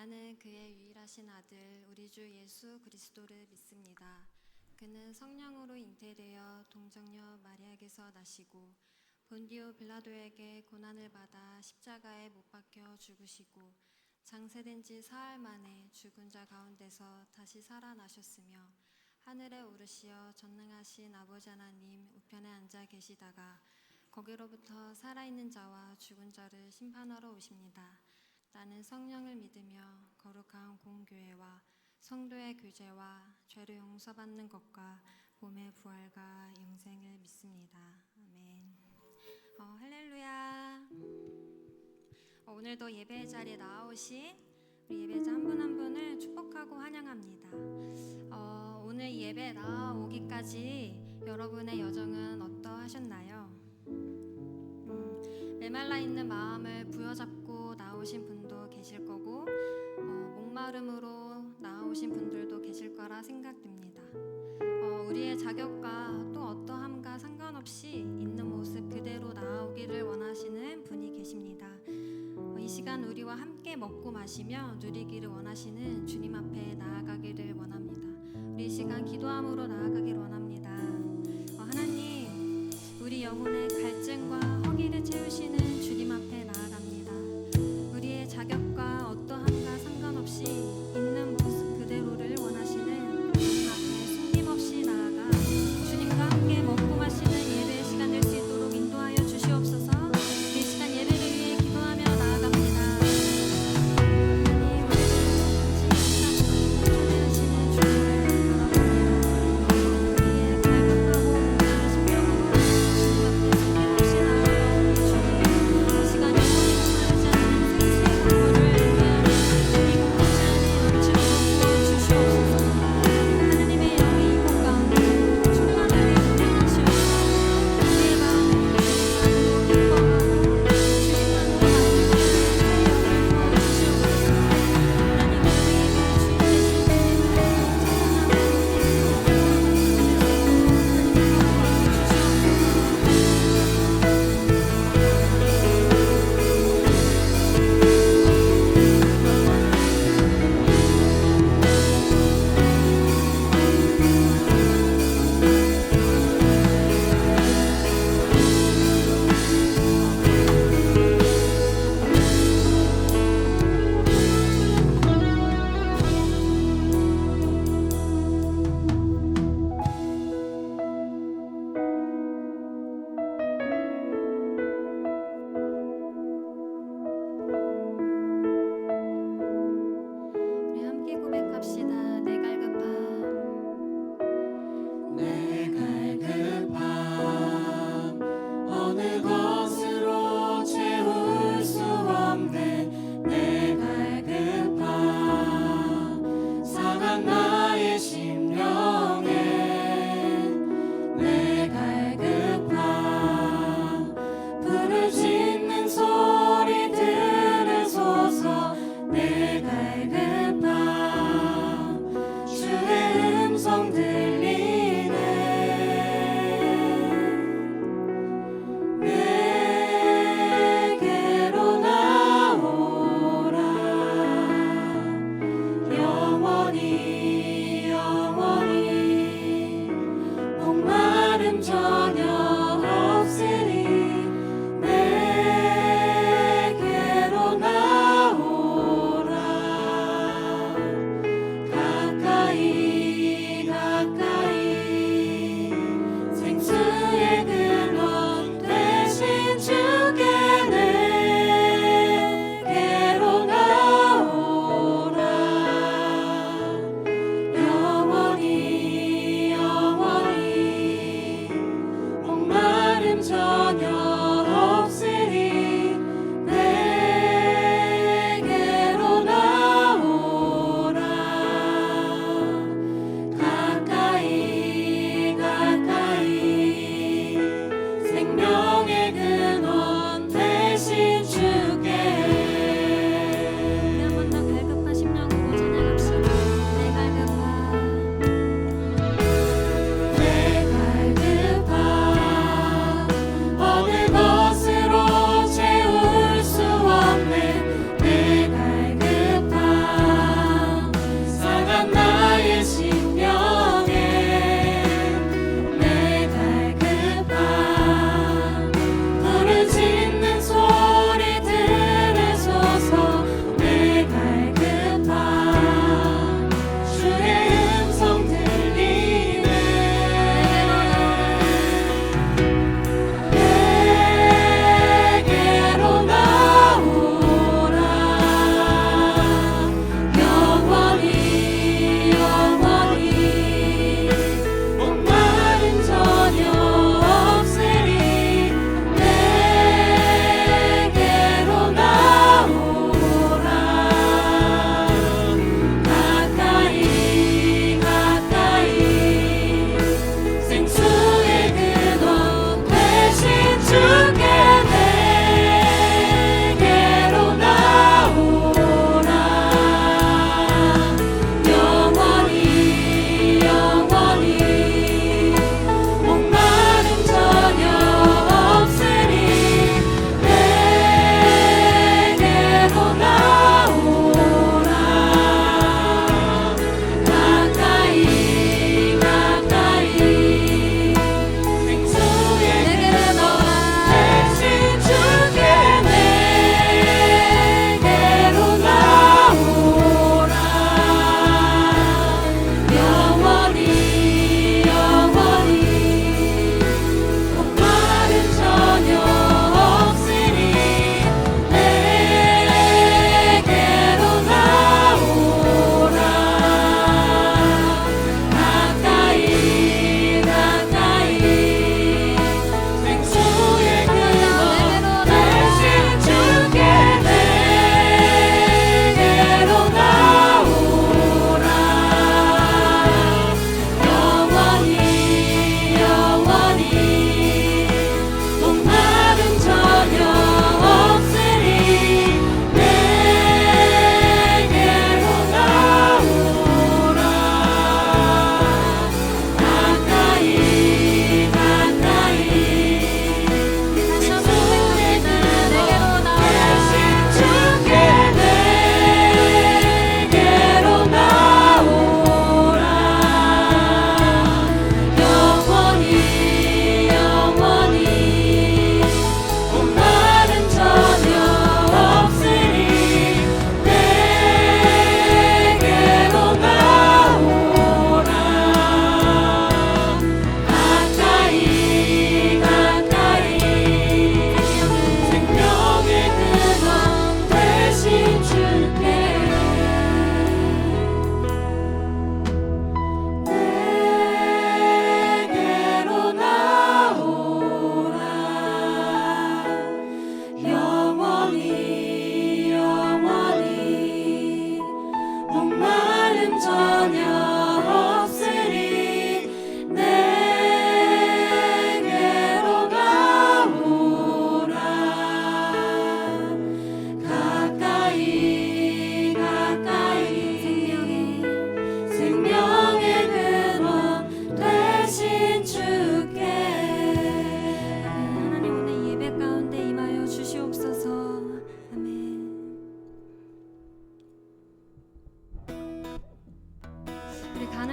나는 그의 유일하신 아들 우리 주 예수 그리스도를 믿습니다. 그는 성령으로 잉태되어 동정녀 마리아에게서 나시고 본디오 빌라도에게 고난을 받아 십자가에 못 박혀 죽으시고 장세된 지 사흘 만에 죽은 자 가운데서 다시 살아나셨으며 하늘에 오르시어 전능하신 아버지 하나님 우편에 앉아 계시다가 거기로부터 살아있는 자와 죽은 자를 심판하러 오십니다. 나는 성령을 믿으며 거룩한 공교회와 성도의 교제와 죄를 용서받는 것과 몸의 부활과 영생을 믿습니다. 아멘. 할렐루야. 오늘도 예배 자리에 나오신 우리 예배자 한 분 한 분을 축복하고 환영합니다. 오늘 예배 나오기까지 여러분의 여정은 어떠하셨나요? 메말라 있는 마음을 부여잡고 나오신 분도 계실 거고 목마름으로 나오신 분들도 계실 거라 생각됩니다. 우리의 자격과 또 어떠함과 상관없이 있는 모습 그대로 나오기를 원하시는 분이 계십니다. 이 시간 우리와 함께 먹고 마시며 누리기를 원하시는 주님 앞에 나아가기를 원합니다. 우리 이 시간 기도함으로 나아가기를 원합니다. 하나님, 우리 영혼의 갈증과 허기를 채우시는 주님 앞에 나아갑니다. 우리의 자격과 어떠함과 상관없이 있는 모습 그대로를 원하시는 주님 앞에 숨김없이 나아가 주님과 함께 먹고 마시는 예배의 시간 될 수 있도록 인도하여 주시옵소서. 이 시간 예배를 위해 기도하며 나아갑니다. 하나님, 우리를 참여하시는 주님을 바라보며 우리의 갈급하고 목마른 심령으로 주님 앞에 숨김없이 나아가 주님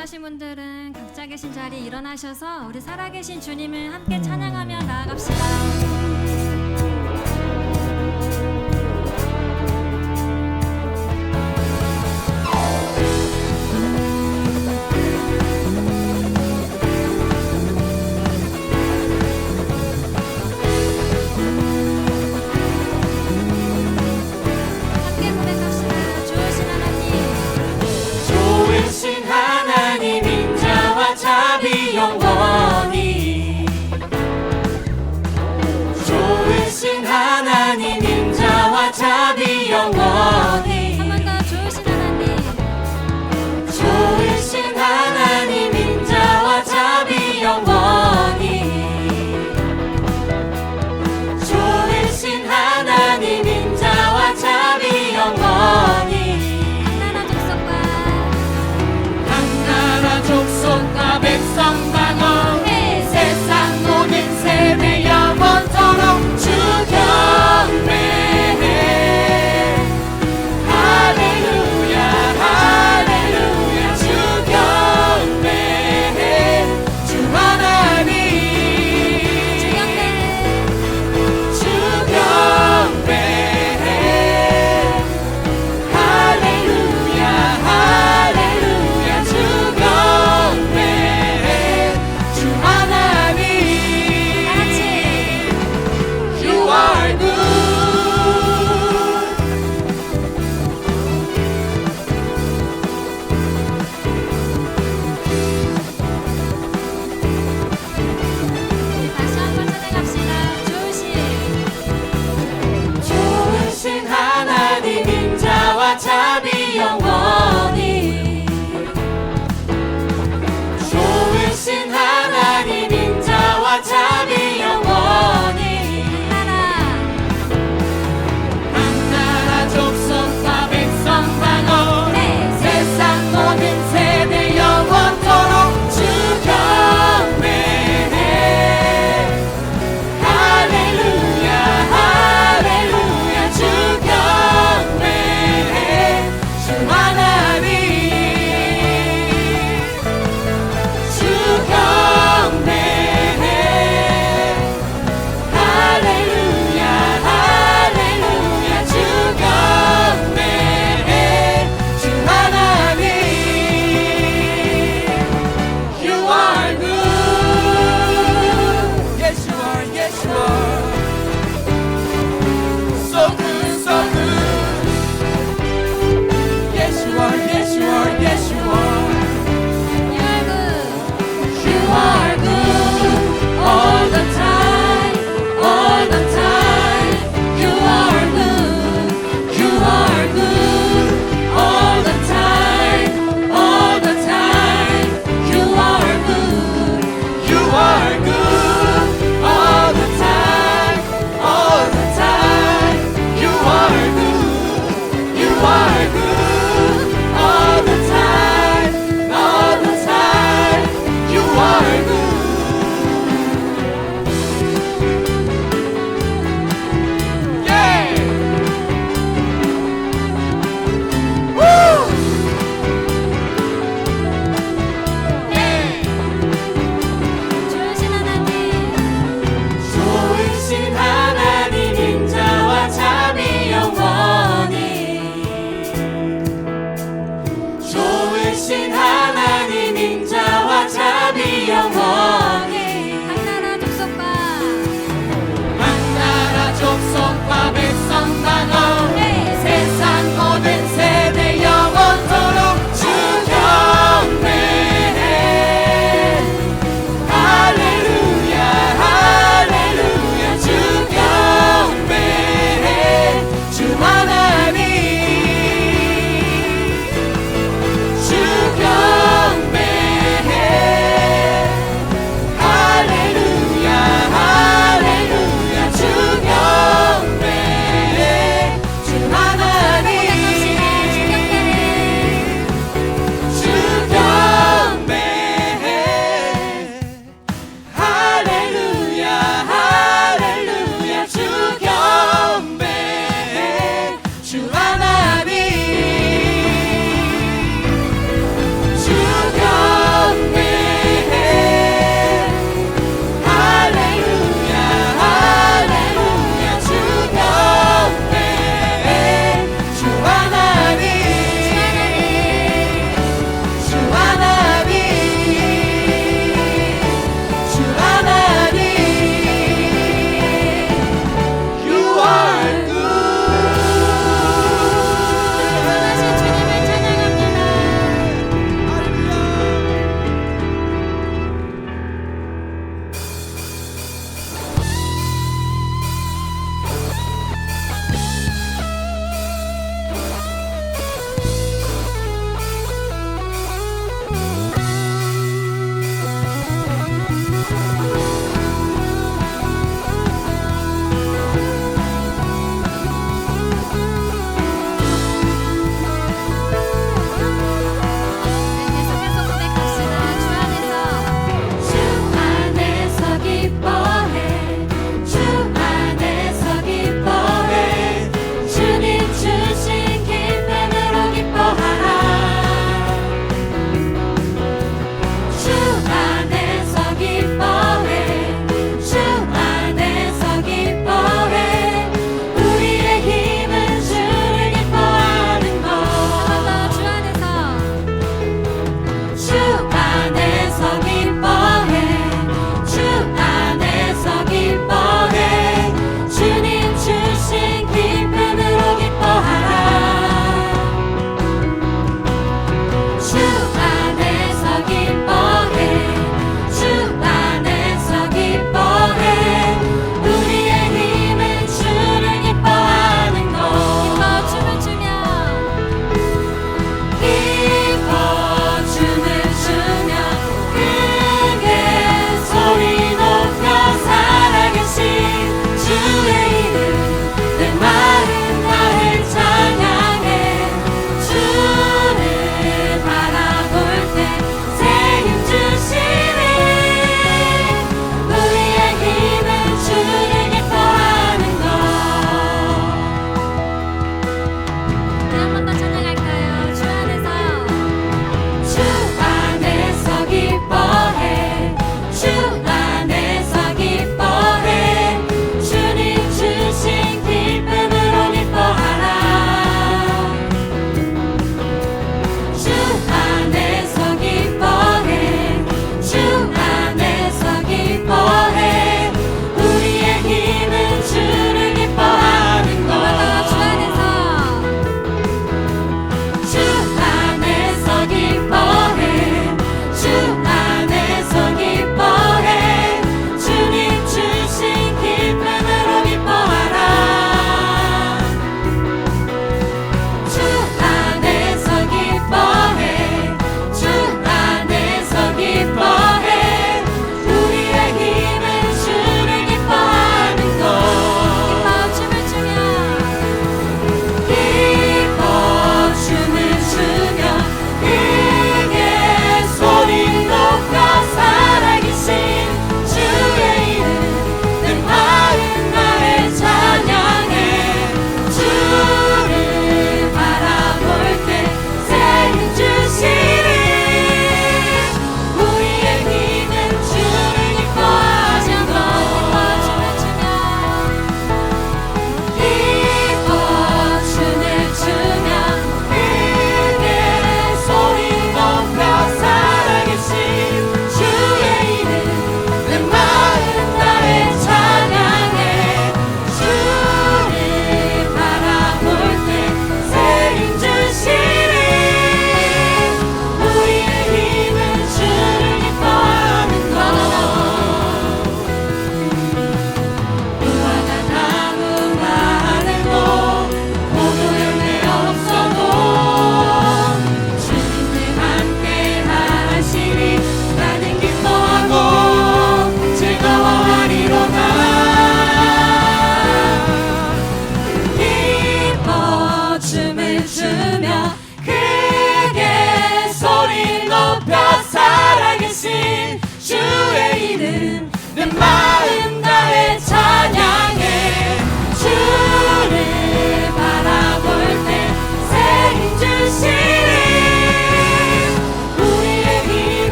원하신 분들은 각자 계신 자리에 일어나셔서 우리 살아계신 주님을 함께 찬양하며 나아갑시다. 함께 고백합시다. 좋으신 하나님, 좋으신 하나님 인자와 자비 영원히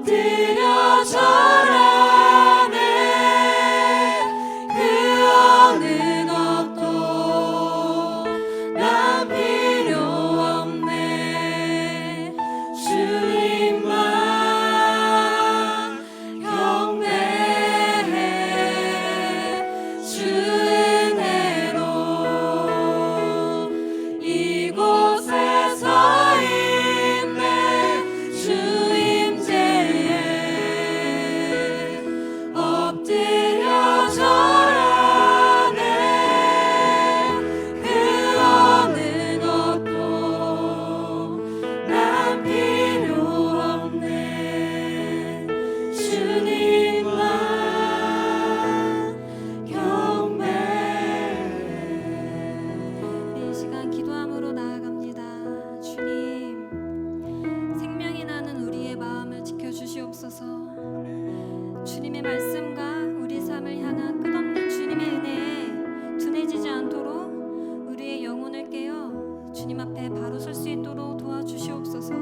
엎드려 절하네. 그 어느 것도 난 필요 없네. 주님만 경배해. 주 은혜로 이곳에 서 있네. 주 임재에 엎드려 절하네. 그 어느 것도 난 필요 없네. 주님만 경배해. 이 시간 기도함으로 나아갑니다. 주님, 생명이 나는 우리의 마음을 지켜주시옵소서. 주님의 말씀과 우리 삶을 향한 끝없는 주님의 은혜에 둔해지지 않도록 우리의 영혼을 깨어 주님 앞에 바로 설 수 있도록 도와주시옵소서.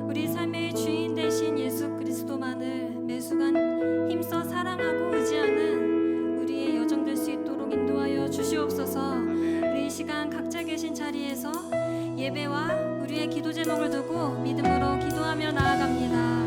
우리 삶의 주인 되신 예수 그리스도만을 매순간 힘써 사랑하고 의지하는 우리의 여정 될 수 있도록 인도하여 주시옵소서. 우리 이 시간 각자 계신 자리에서 예배와 우리의 기도 제목을 두고 믿음으로 기도하며 나아갑니다.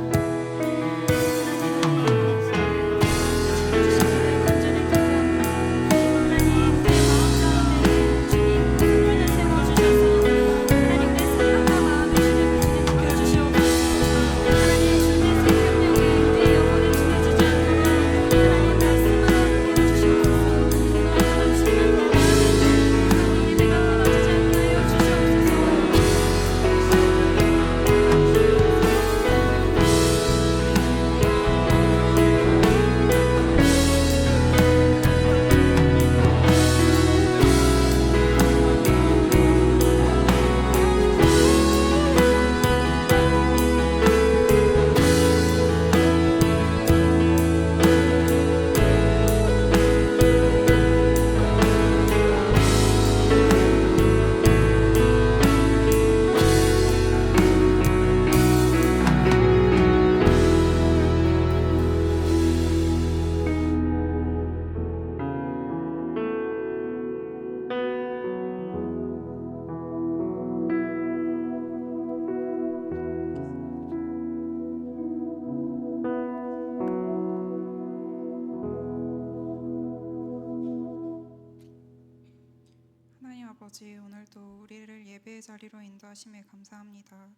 하나님 아버지, 오늘도 우리를 예배의 자리로 인도하심에 감사합니다.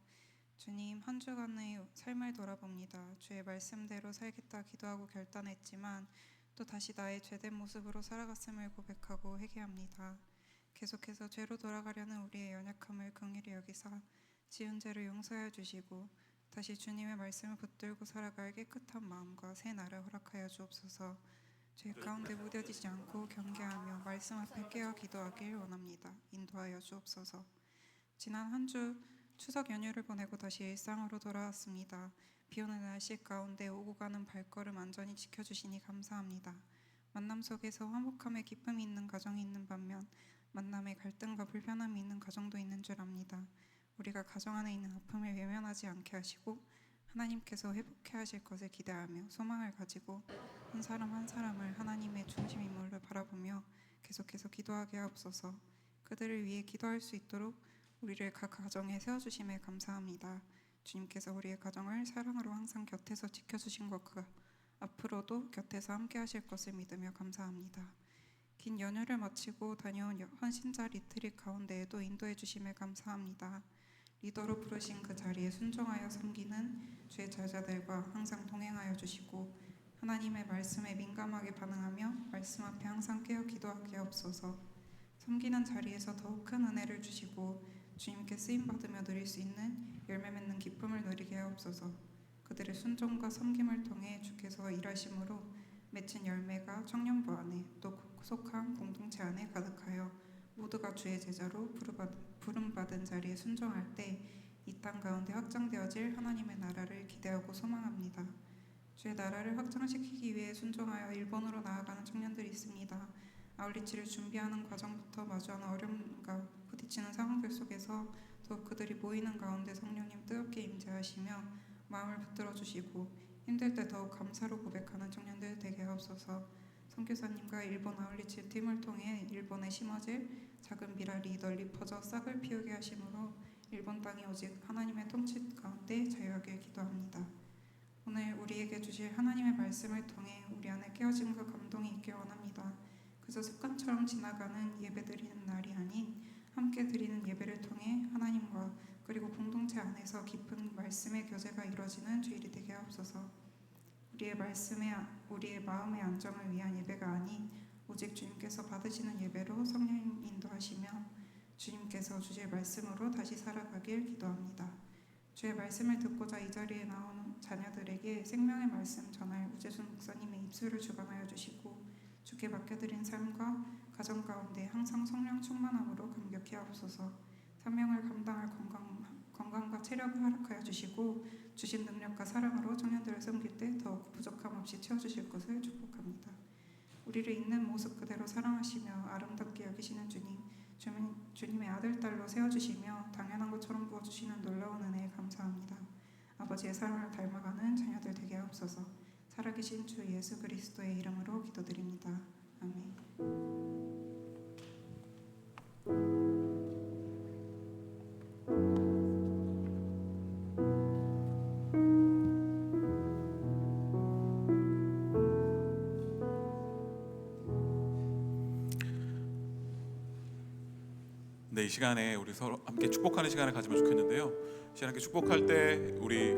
주님, 한 주간의 삶을 돌아봅니다. 주의 말씀대로 살겠다 기도하고 결단했지만 또 다시 나의 죄된 모습으로 살아갔음을 고백하고 회개합니다. 계속해서 죄로 돌아가려는 우리의 연약함을 긍휼히 여기사 지은 죄를 용서하여 주시고 다시 주님의 말씀을 붙들고 살아갈 깨끗한 마음과 새 날을 허락하여 주옵소서. 죄 가운데 무뎌지지 않고 경계하며 말씀 앞에 깨어 기도하길 원합니다. 인도하여 주옵소서. 지난 한 주 추석 연휴를 보내고 다시 일상으로 돌아왔습니다. 비오는 날씨 가운데 오고 가는 발걸음 안전히 지켜주시니 감사합니다. 만남 속에서 화목함에 기쁨이 있는 가정이 있는 반면 만남에 갈등과 불편함이 있는 가정도 있는 줄 압니다. 우리가 가정 안에 있는 아픔을 외면하지 않게 하시고 하나님께서 회복해 하실 것을 기대하며 소망을 가지고 한 사람 한 사람을 하나님의 중심 인물로 바라보며 계속해서 기도하게 하옵소서. 그들을 위해 기도할 수 있도록 우리를 각 가정에 세워주심에 감사합니다. 주님께서 우리의 가정을 사랑으로 항상 곁에서 지켜주신 것과 앞으로도 곁에서 함께 하실 것을 믿으며 감사합니다. 긴 연휴를 마치고 다녀온 헌신자 리트릿 가운데에도 인도해 주심에 감사합니다. 리더로 부르신 그 자리에 순종하여 섬기는 주의 제자들과 항상 동행하여 주시고 하나님의 말씀에 민감하게 반응하며 말씀 앞에 항상 깨어 기도하게 하옵소서. 섬기는 자리에서 더욱 큰 은혜를 주시고 주님께 쓰임받으며 누릴 수 있는 열매 맺는 기쁨을 누리게 하옵소서. 그들의 순종과 섬김을 통해 주께서 일하심으로 맺힌 열매가 청년부 안에 또 속한 공동체 안에 가득하여 모두가 주의 제자로 부름받은 자리에 순종할 때 이 땅 가운데 확장되어질 하나님의 나라를 기대하고 소망합니다. 주의 나라를 확장시키기 위해 순종하여 일본으로 나아가는 청년들이 있습니다. 아울리치를 준비하는 과정부터 마주하는 어려움과 부딪히는 상황들 속에서 더욱 그들이 모이는 가운데 성령님 뜨겁게 임재하시며 마음을 붙들어 주시고 힘들 때 더욱 감사로 고백하는 청년들 되게 하옵소서. 선교사님과 일본 아울리치 팀을 통해 일본에 심어질 작은 비랄이 널리 퍼져 싹을 피우게 하심으로 일본 땅이 오직 하나님의 통치 가운데 자유하길 기도합니다. 오늘 우리에게 주실 하나님의 말씀을 통해 우리 안에 깨어짐과 감동이 있길 원합니다. 그저 습관처럼 지나가는 예배 드리는 날이 아닌 함께 드리는 예배를 통해 하나님과 그리고 공동체 안에서 깊은 말씀의 교제가 이루어지는 주일이 되게 하옵소서. 우리의 마음의 안정을 위한 예배가 아닌 오직 주님께서 받으시는 예배로 성령 인도하시며 주님께서 주실 말씀으로 다시 살아가길 기도합니다. 주의 말씀을 듣고자 이 자리에 나온 자녀들에게 생명의 말씀 전할 우재순 목사님의 입술을 주관하여 주시고 주께 맡겨드린 삶과 가정 가운데 항상 성령 충만함으로 감격해 하옵소서. 사명을 감당할 건강과 체력을 허락하여 주시고 주신 능력과 사랑으로 청년들을 섬길 때 더욱 부족함 없이 채워주실 것을 축복합니다. 우리를 있는 모습 그대로 사랑하시며 아름답게 여기시는 주님의 아들, 딸로 세워주시며 당연한 것처럼 부어주시는 놀라운 은혜에 감사합니다. 아버지의 사랑을 닮아가는 자녀들 되게 하옵소서. 살아계신 주 예수 그리스도의 이름으로 기도드립니다. 아멘. 네, 이 시간에 우리 서로 함께 축복하는 시간을 가지면 좋겠는데요. 이 시간에 축복할 때 우리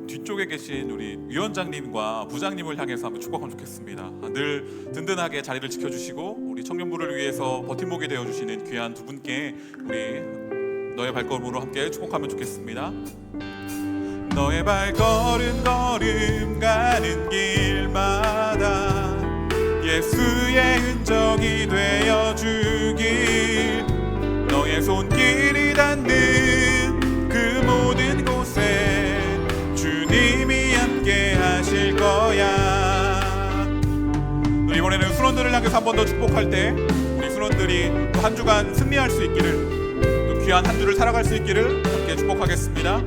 뒤쪽에 계신 우리 위원장님과 부장님을 향해서 한번 축복하면 좋겠습니다. 늘 든든하게 자리를 지켜주시고 우리 청년부를 위해서 버팀목이 되어주시는 귀한 두 분께 우리 너의 발걸음으로 함께 축복하면 좋겠습니다. 너의 발걸음 걸음 가는 길마다 예수의 흔적이 되어주길, 너의 손길이 닿는 그 모든 곳에 주님이 함께 하실 거야. 이번에는 순원들을 향해서 한 번 더 축복할 때 우리 순원들이 또 한 주간 승리할 수 있기를, 또 귀한 한 주를 살아갈 수 있기를 함께 축복하겠습니다.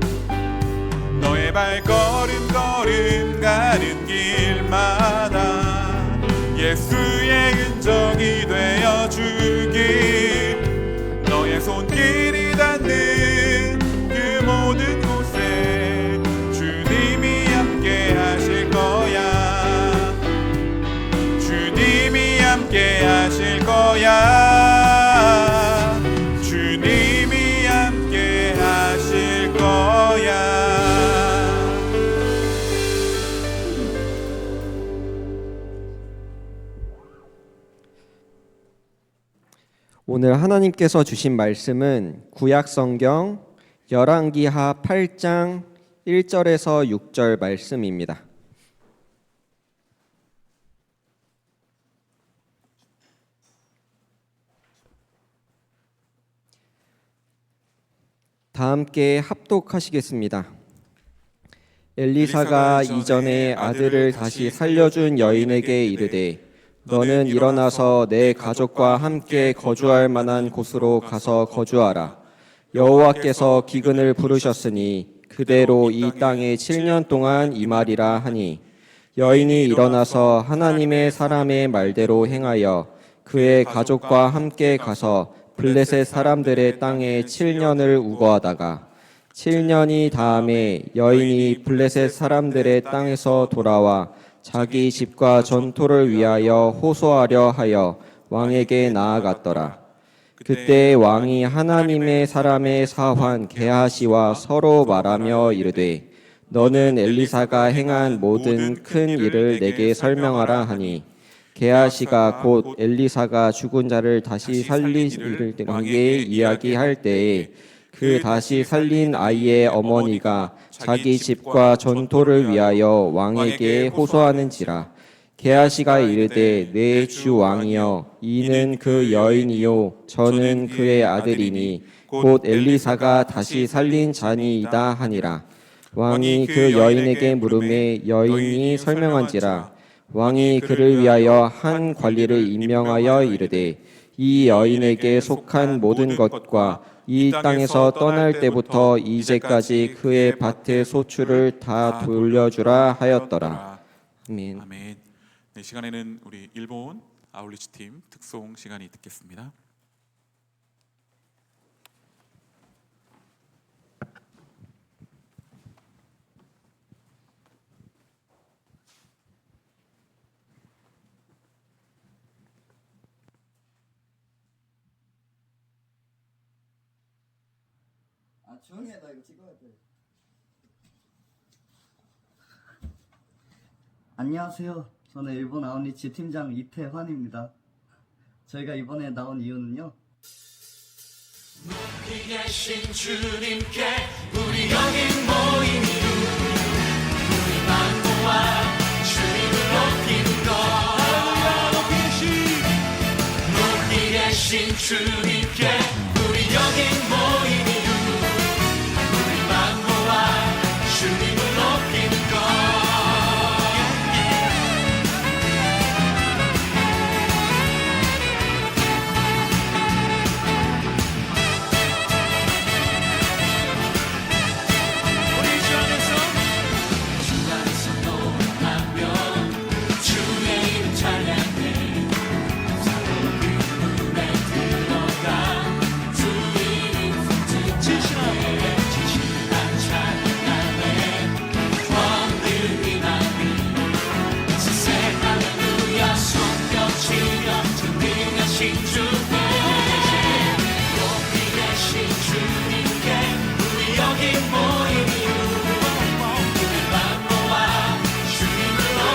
너의 발걸음 걸음 가는 길마다 예수의 흔적이 되어주길, 너의 손길이 닿는 그 모든 곳에 주님이 함께 하실 거야. 주님이 함께 하실 거야. 주님이 함께 하실 거야. 오늘 하나님께서 주신 말씀은 구약성경 열왕기하 8장 1절에서 6절 말씀입니다. 다 함께 합독하시겠습니다. 엘리사가 이전에 아들을 다시 살려준 여인에게 이르되 너는 일어나서 내 가족과 함께 거주할 만한 곳으로 가서 거주하라. 여호와께서 기근을 부르셨으니 그대로 이 땅에 7년 동안 임하리라 하니, 여인이 일어나서 하나님의 사람의 말대로 행하여 그의 가족과 함께 가서 블레셋 사람들의 땅에 7년을 우거하다가 7년이 다음에 여인이 블레셋 사람들의 땅에서 돌아와 자기 집과 전토를 위하여 호소하려 하여 왕에게 나아갔더라. 그때 왕이 하나님의 사람의 사환 게하시와 서로 말하며 이르되 너는 엘리사가 행한 모든 큰 일을 내게 설명하라 하니, 게하시가 곧 엘리사가 죽은 자를 다시 살리기를 왕에게 이야기할 때에 그 다시 살린 아이의 어머니가 자기 집과 전토를 위하여 왕에게 호소하는지라. 게하시가 이르되 내 주 왕이여, 이는 그 여인이요 저는 그의 아들이니 곧 엘리사가 다시 살린 자니이다 하니라. 왕이 그 여인에게 물음에 여인이 설명한지라. 왕이 그를 위하여 한 관리를 임명하여 이르되 이 여인에게 속한 모든 것과 이 땅에서 떠날 때부터 이제까지 그의 밭의 소출을 다 돌려주라 하였더라. 아멘. 아멘. 네, 시간에는 우리 일본 아울리치 팀 특송 시간이 듣겠습니다. 아 조용히 해, 나 이거 찍어야 돼. 안녕하세요. 저는 일본 아웃리치 팀장 이태환입니다. 저희가 이번에 나온 이유는요.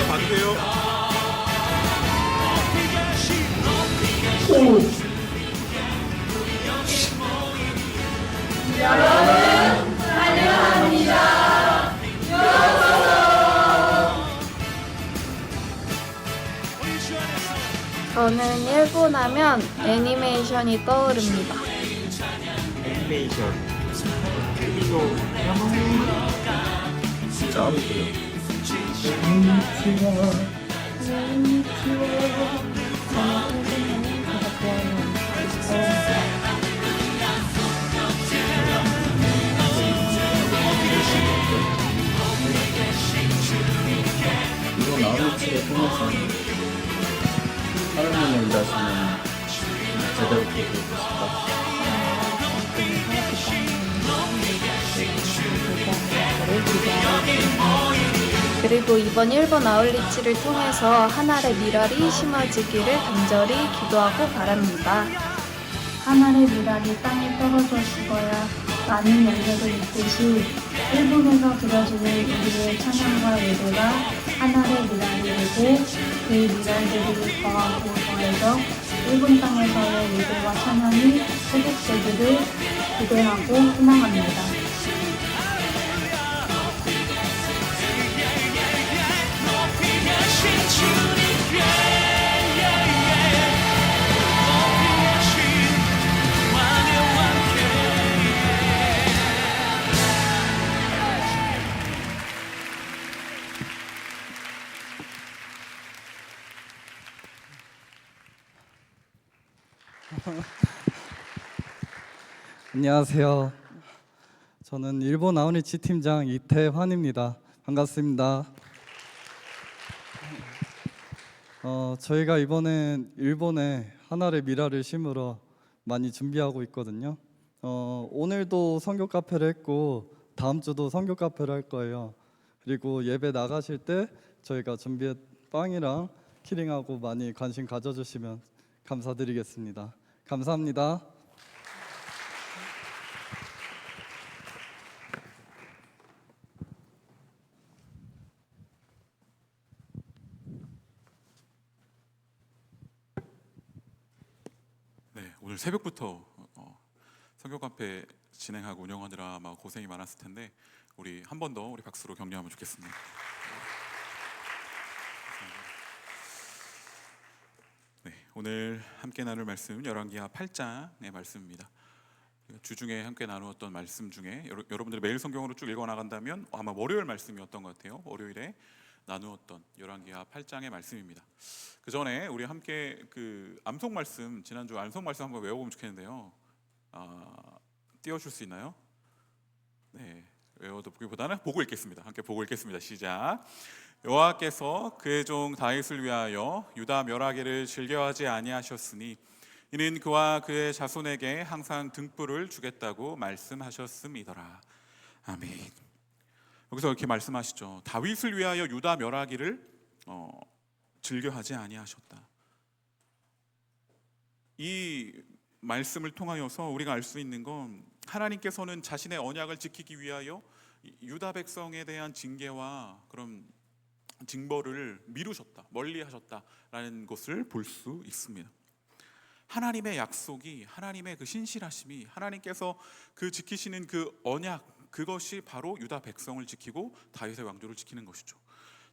받으세요. 저는 일본 하면 애니메이션이 떠오릅니다. 이번 아웃리치를 통해서 하나님을 일하시는 제대로 되고 싶다. 그리고 이번 일본 아울리치를 통해서 하늘의 미랄이 심어지기를 간절히 기도하고 바랍니다. 하늘의 미랄이 땅에 떨어져 죽어야 많은 열매를 맺듯이 일본에서 들어지는 우리의 찬양과 예배가 하늘의 미랄이 되고 그 미랄들이 더하고 더해져 일본 땅에서의 예배와 찬양이 회복되기를 기대하고 희망합니다. 안녕하세요. 저는 일본 아웃리치 팀장 이태환입니다. 반갑습니다. 저희가 이번엔 일본에 하늘의 미랄을 심으러 많이 준비하고 있거든요. 오늘도 선교 카페를 했고 다음 주도 선교 카페를 할 거예요. 그리고 예배 나가실 때 저희가 준비한 빵이랑 키링하고 많이 관심 가져주시면 감사드리겠습니다. 감사합니다. 네, 오늘 새벽부터 선교 카페 진행하고 운영하느라 아마 고생이 많았을 텐데 우리 한 번 더 우리 박수로 격려하면 좋겠습니다. 네, 오늘 함께 나눌 말씀 열왕기하 8장의 말씀입니다. 주중에 함께 나누었던 말씀 중에 여러분들이 매일 성경으로 쭉 읽어 나간다면 아마 월요일 말씀이었던 것 같아요. 월요일에 나누었던 열왕기하 8장의 말씀입니다. 그 전에 우리 함께 그 암송 말씀, 지난주 암송 말씀 한번 외워보면 좋겠는데요. 띄워줄 수 있나요? 네, 외워보기보다는 보고 읽겠습니다. 함께 보고 읽겠습니다. 시작. 여호와께서 그의 종 다윗을 위하여 유다 멸하기를 즐겨하지 아니하셨으니 이는 그와 그의 자손에게 항상 등불을 주겠다고 말씀하셨음이더라. 아멘. 여기서 이렇게 말씀하시죠. 다윗을 위하여 유다 멸하기를 즐겨하지 아니하셨다. 이 말씀을 통하여서 우리가 알 수 있는 건 하나님께서는 자신의 언약을 지키기 위하여 유다 백성에 대한 징계와 그런 징벌을 미루셨다, 멀리하셨다라는 것을 볼 수 있습니다. 하나님의 약속이, 하나님의 그 신실하심이, 하나님께서 그 지키시는 그 언약, 그것이 바로 유다 백성을 지키고 다윗의 왕조를 지키는 것이죠.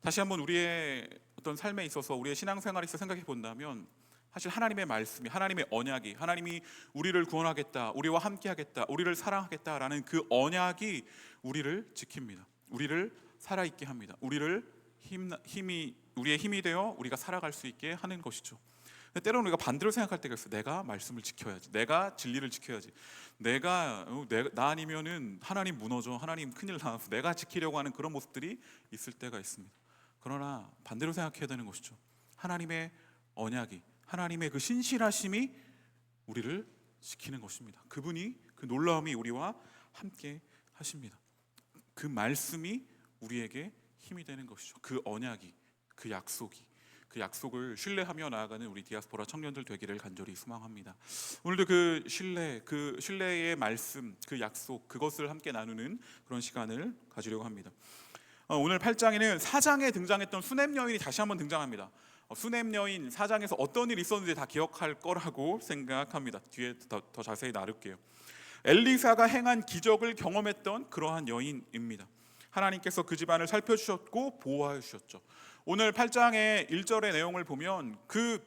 다시 한번 우리의 어떤 삶에 있어서, 우리의 신앙생활에 있어서 생각해 본다면 사실 하나님의 말씀이, 하나님의 언약이, 하나님이 우리를 구원하겠다, 우리와 함께하겠다, 우리를 사랑하겠다라는 그 언약이 우리를 지킵니다. 우리를 살아있게 합니다. 우리의 힘이 되어 우리가 살아갈 수 있게 하는 것이죠. 때로는 우리가 반대로 생각할 때가 있어요. 내가 말씀을 지켜야지, 내가 진리를 지켜야지, 나 아니면은 하나님 무너져, 하나님 큰일 나, 내가 지키려고 하는 그런 모습들이 있을 때가 있습니다. 그러나 반대로 생각해야 되는 것이죠. 하나님의 언약이, 하나님의 그 신실하심이 우리를 지키는 것입니다. 그분이, 그 놀라움이 우리와 함께 하십니다. 그 말씀이 우리에게 힘이 되는 것이죠. 그 언약이, 그 약속이, 그 약속을 신뢰하며 나아가는 우리 디아스포라 청년들 되기를 간절히 소망합니다. 오늘도 그 신뢰의 말씀, 그 약속, 그것을 함께 나누는 그런 시간을 가지려고 합니다. 오늘 8장에는 4장에 등장했던 수넴 여인이 다시 한번 등장합니다. 수넴 여인 4장에서 어떤 일이 있었는지 다 기억할 거라고 생각합니다. 뒤에 더 자세히 나눌게요. 엘리사가 행한 기적을 경험했던 그러한 여인입니다. 하나님께서 그 집안을 살펴주셨고 보호하여 주셨죠. 오늘 8장의 1절의 내용을 보면 그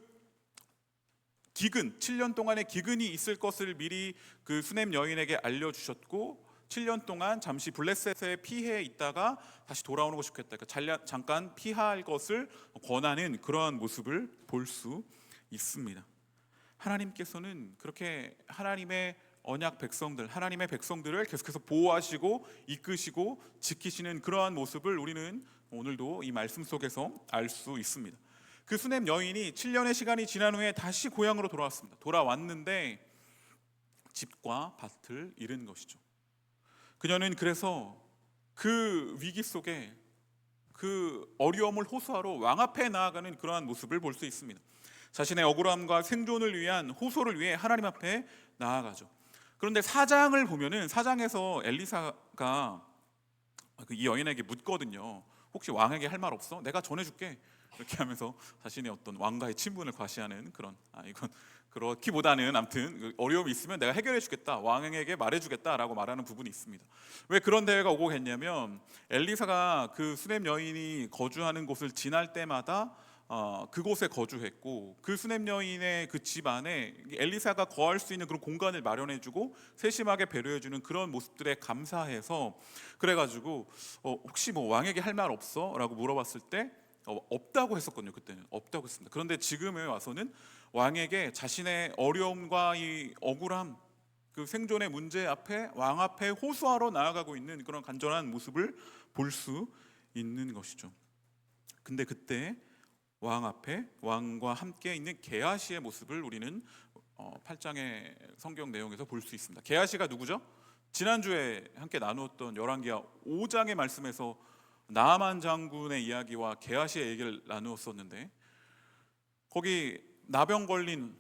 기근, 7년 동안의 기근이 있을 것을 미리 그 수넴 여인에게 알려주셨고 7년 동안 잠시 블레셋에 피해 있다가 다시 돌아오는 것이 좋겠다. 그러니까 잠깐 피할 것을 권하는 그러한 모습을 볼 수 있습니다. 하나님께서는 그렇게 하나님의 언약 백성들, 하나님의 백성들을 계속해서 보호하시고 이끄시고 지키시는 그러한 모습을 우리는 오늘도 이 말씀 속에서 알 수 있습니다. 그 수넴 여인이 7년의 시간이 지난 후에 다시 고향으로 돌아왔습니다. 돌아왔는데 집과 밭을 잃은 것이죠. 그녀는 그래서 그 위기 속에 그 어려움을 호소하러 왕 앞에 나아가는 그러한 모습을 볼 수 있습니다. 자신의 억울함과 생존을 위한 호소를 위해 하나님 앞에 나아가죠. 그런데 4장을 보면은 4장에서 엘리사가 이 여인에게 묻거든요. 혹시 왕에게 할 말 없어? 내가 전해줄게. 이렇게 하면서 자신의 어떤 왕과의 친분을 과시하는 그런, 이건 그렇기보다는 아무튼 어려움이 있으면 내가 해결해 주겠다, 왕에게 말해 주겠다라고 말하는 부분이 있습니다. 왜 그런 대회가 오고 했냐면 엘리사가 그 수넴 여인이 거주하는 곳을 지날 때마다 그곳에 거주했고 그 수넴 여인의 그 집 안에 엘리사가 거할 수 있는 그런 공간을 마련해주고 세심하게 배려해주는 그런 모습들에 감사해서 그래가지고 혹시 뭐 왕에게 할 말 없어? 라고 물어봤을 때 없다고 했었거든요. 그때는 없다고 했습니다. 그런데 지금에 와서는 왕에게 자신의 어려움과 이 억울함, 그 생존의 문제 앞에 왕 앞에 호소하러 나아가고 있는 그런 간절한 모습을 볼 수 있는 것이죠. 근데 그때 왕 앞에 왕과 함께 있는 게하시의 모습을 우리는 8장의 성경 내용에서 볼 수 있습니다. 게하시가 누구죠? 지난주에 함께 나누었던 열왕기하 5장의 말씀에서 나아만 장군의 이야기와 게하시의 얘기를 나누었었는데 거기 나병 걸린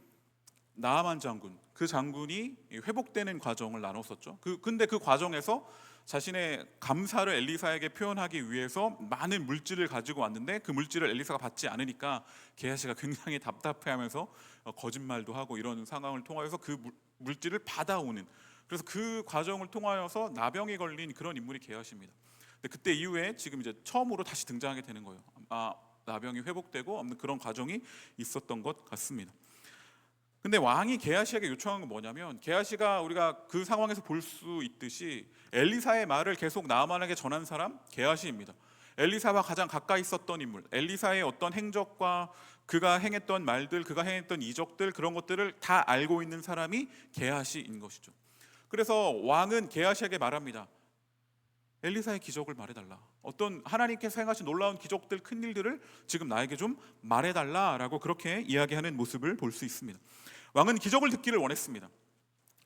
나아만 장군, 그 장군이 회복되는 과정을 나눴었죠. 근데 그 과정에서 자신의 감사를 엘리사에게 표현하기 위해서 많은 물질을 가지고 왔는데 그 물질을 엘리사가 받지 않으니까 게하시가 굉장히 답답해하면서 거짓말도 하고 이런 상황을 통하여서 그 물질을 받아오는, 그래서 그 과정을 통하여서 나병이 걸린 그런 인물이 게하시입니다. 근데 그때 이후에 지금 이제 처음으로 다시 등장하게 되는 거예요. 나병이 회복되고 없는 그런 과정이 있었던 것 같습니다. 근데 왕이 게하시에게 요청한 건 뭐냐면, 게하시가 우리가 그 상황에서 볼 수 있듯이 엘리사의 말을 계속 나아만에게 전한 사람 게하시입니다. 엘리사와 가장 가까이 있었던 인물, 엘리사의 어떤 행적과 그가 행했던 말들, 그가 행했던 이적들, 그런 것들을 다 알고 있는 사람이 게하시인 것이죠. 그래서 왕은 게하시에게 말합니다. 엘리사의 기적을 말해달라. 어떤 하나님께서 행하신 놀라운 기적들, 큰 일들을 지금 나에게 좀 말해달라라고 그렇게 이야기하는 모습을 볼 수 있습니다. 왕은 기적을 듣기를 원했습니다.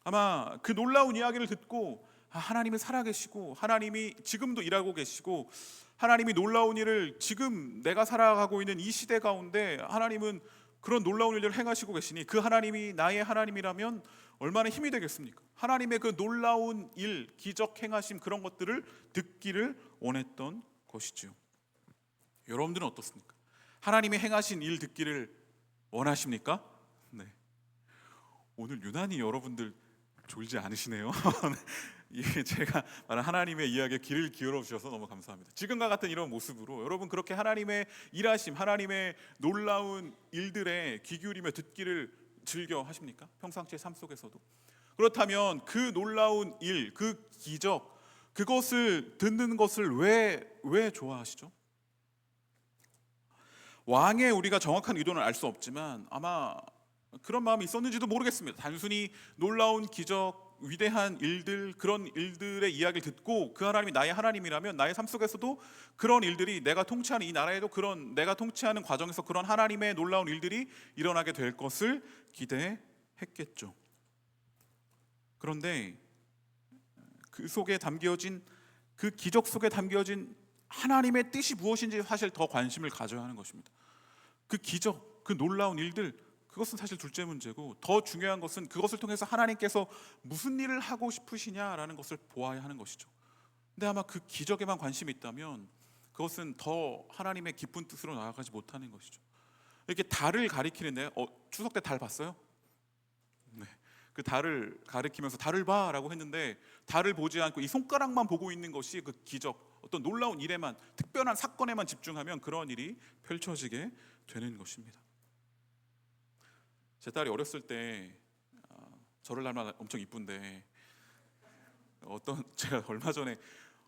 아마 그 놀라운 이야기를 듣고 하나님이 살아계시고 하나님이 지금도 일하고 계시고 하나님이 놀라운 일을 지금 내가 살아가고 있는 이 시대 가운데 하나님은 그런 놀라운 일들을 행하시고 계시니 그 하나님이 나의 하나님이라면 얼마나 힘이 되겠습니까? 하나님의 그 놀라운 일, 기적 행하심 그런 것들을 듣기를 원했던 것이죠. 여러분들은 어떻습니까? 하나님이 행하신 일 듣기를 원하십니까? 네. 오늘 유난히 여러분들 졸지 않으시네요. 이게 제가 말한 하나님의 이야기에 귀를 기울여 주셔서 너무 감사합니다. 지금과 같은 이런 모습으로 여러분 그렇게 하나님의 일하심, 하나님의 놀라운 일들에 귀 기울이며 듣기를 즐겨 하십니까? 평상시의 삶 속에서도. 그렇다면 그 놀라운 일, 그 기적, 그것을 듣는 것을 왜 좋아하시죠? 왕의 우리가 정확한 의도는 알 수 없지만 아마 그런 마음이 있었는지도 모르겠습니다. 단순히 놀라운 기적, 위대한 일들, 그런 일들의 이야기를 듣고 그 하나님이 나의 하나님이라면 나의 삶 속에서도 그런 일들이, 내가 통치하는 이 나라에도 그런, 내가 통치하는 과정에서 그런 하나님의 놀라운 일들이 일어나게 될 것을 기대했겠죠. 그런데 그 속에 담겨진, 그 기적 속에 담겨진 하나님의 뜻이 무엇인지 사실 더 관심을 가져야 하는 것입니다. 그 기적, 그 놀라운 일들, 그것은 사실 둘째 문제고 더 중요한 것은 그것을 통해서 하나님께서 무슨 일을 하고 싶으시냐라는 것을 보아야 하는 것이죠. 근데 아마 그 기적에만 관심이 있다면 그것은 더 하나님의 깊은 뜻으로 나아가지 못하는 것이죠. 이렇게 달을 가리키는데 추석 때 달 봤어요? 네. 그 달을 가리키면서 달을 봐라고 했는데 달을 보지 않고 이 손가락만 보고 있는 것이 그 기적, 어떤 놀라운 일에만, 특별한 사건에만 집중하면 그런 일이 펼쳐지게 되는 것입니다. 제 딸이 어렸을 때 저를 닮아 엄청 이쁜데 제가 얼마 전에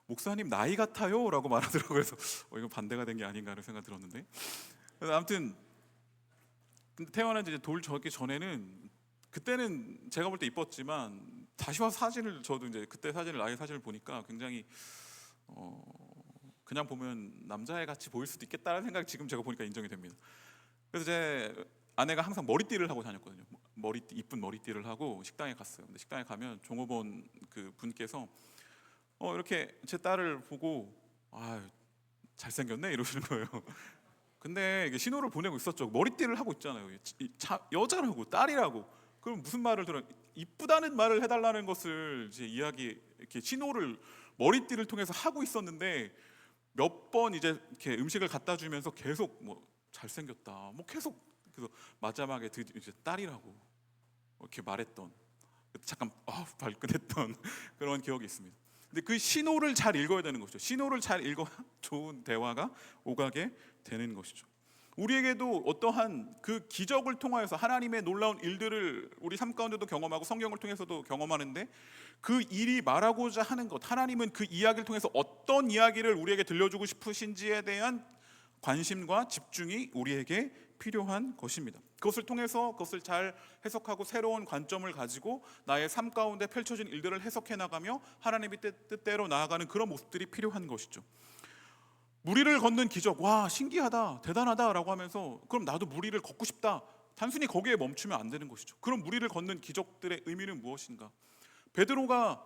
목사님 나이 같아요 라고 말하더라고요. 그래서 이거 반대가 된 게 아닌가 하는 생각이 들었는데, 그래서 아무튼 근데 태어난 이제 돌 저기 전에는, 그때는 제가 볼 때 이뻤지만 다시 와서 사진을, 저도 이제 그때 사진을, 나의 사진을 보니까 굉장히 그냥 보면 남자애 같이 보일 수도 있겠다는 생각이 지금 제가 보니까 인정이 됩니다. 그래서 제 아내가 항상 머리띠를 하고 다녔거든요. 이쁜 머리띠를 하고 식당에 갔어요. 근데 식당에 가면 종업원 그 분께서 이렇게 제 딸을 보고 잘생겼네 이러시는 거예요. 근데 이게 신호를 보내고 있었죠. 머리띠를 하고 있잖아요. 여자라고, 딸이라고. 그럼 무슨 말을 들어? 이쁘다는 말을 해달라는 것을 이제 이렇게 신호를 머리띠를 통해서 하고 있었는데 몇 번 이제 이렇게 음식을 갖다 주면서 계속 잘생겼다, 계속, 그래서 마지막에 이제 딸이라고 이렇게 말했던, 잠깐 발끈했던 그런 기억이 있습니다. 근데 그 신호를 잘 읽어야 되는 것이죠. 신호를 잘 읽어야 좋은 대화가 오가게 되는 것이죠. 우리에게도 어떠한 그 기적을 통하여서 하나님의 놀라운 일들을 우리 삶 가운데도 경험하고 성경을 통해서도 경험하는데, 그 일이 말하고자 하는 것, 하나님은 그 이야기를 통해서 어떤 이야기를 우리에게 들려주고 싶으신지에 대한 관심과 집중이 우리에게 필요한 것입니다. 그것을 통해서 그것을 잘 해석하고 새로운 관점을 가지고 나의 삶 가운데 펼쳐진 일들을 해석해 나가며 하나님의 뜻대로 나아가는 그런 모습들이 필요한 것이죠. 무리를 걷는 기적, 와 신기하다, 대단하다라고 하면서 그럼 나도 무리를 걷고 싶다, 단순히 거기에 멈추면 안 되는 것이죠. 그럼 무리를 걷는 기적들의 의미는 무엇인가? 베드로가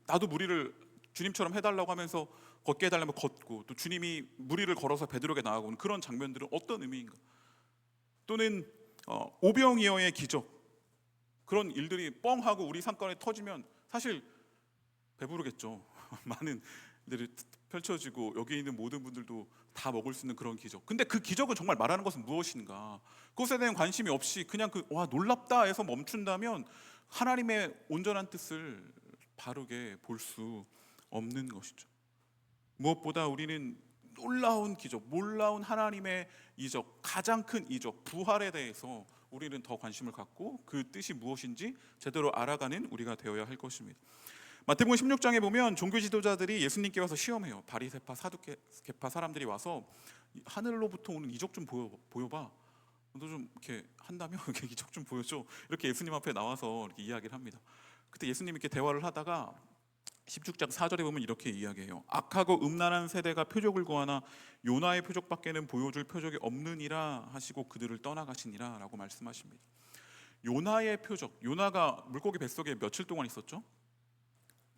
나도 무리를 주님처럼 해달라고 하면서 걷게 해달라면 걷고, 또 주님이 무리를 걸어서 베드로에게 나아가는 그런 장면들은 어떤 의미인가? 또는 오병이어의 기적, 그런 일들이 뻥하고 우리 삶 가운데 터지면 사실 배부르겠죠. 많은 일들이 펼쳐지고 여기 있는 모든 분들도 다 먹을 수 있는 그런 기적. 근데 그 기적을 정말 말하는 것은 무엇인가? 그것에 대한 관심이 없이 그냥 와 놀랍다 해서 멈춘다면 하나님의 온전한 뜻을 바르게 볼 수 없는 것이죠. 무엇보다 우리는 놀라운 기적, 놀라운 하나님의 이적, 가장 큰 이적, 부활에 대해서 우리는 더 관심을 갖고 그 뜻이 무엇인지 제대로 알아가는 우리가 되어야 할 것입니다. 마태복음 16장에 보면 종교 지도자들이 예수님께 와서 시험해요. 바리새파, 사두개파 사람들이 와서 하늘로부터 오는 이적 좀 보여봐. 너 좀 이렇게 한다며 이렇게 기적 좀 보여줘. 이렇게 예수님 앞에 나와서 이렇게 이야기를 합니다. 그때 예수님이 이렇게 대화를 하다가 16장 4절에 보면 이렇게 이야기해요. 악하고 음란한 세대가 표적을 구하나 요나의 표적밖에는 보여줄 표적이 없느니라 하시고 그들을 떠나가시니라 라고 말씀하십니다. 요나의 표적, 요나가 물고기 뱃속에 며칠 동안 있었죠?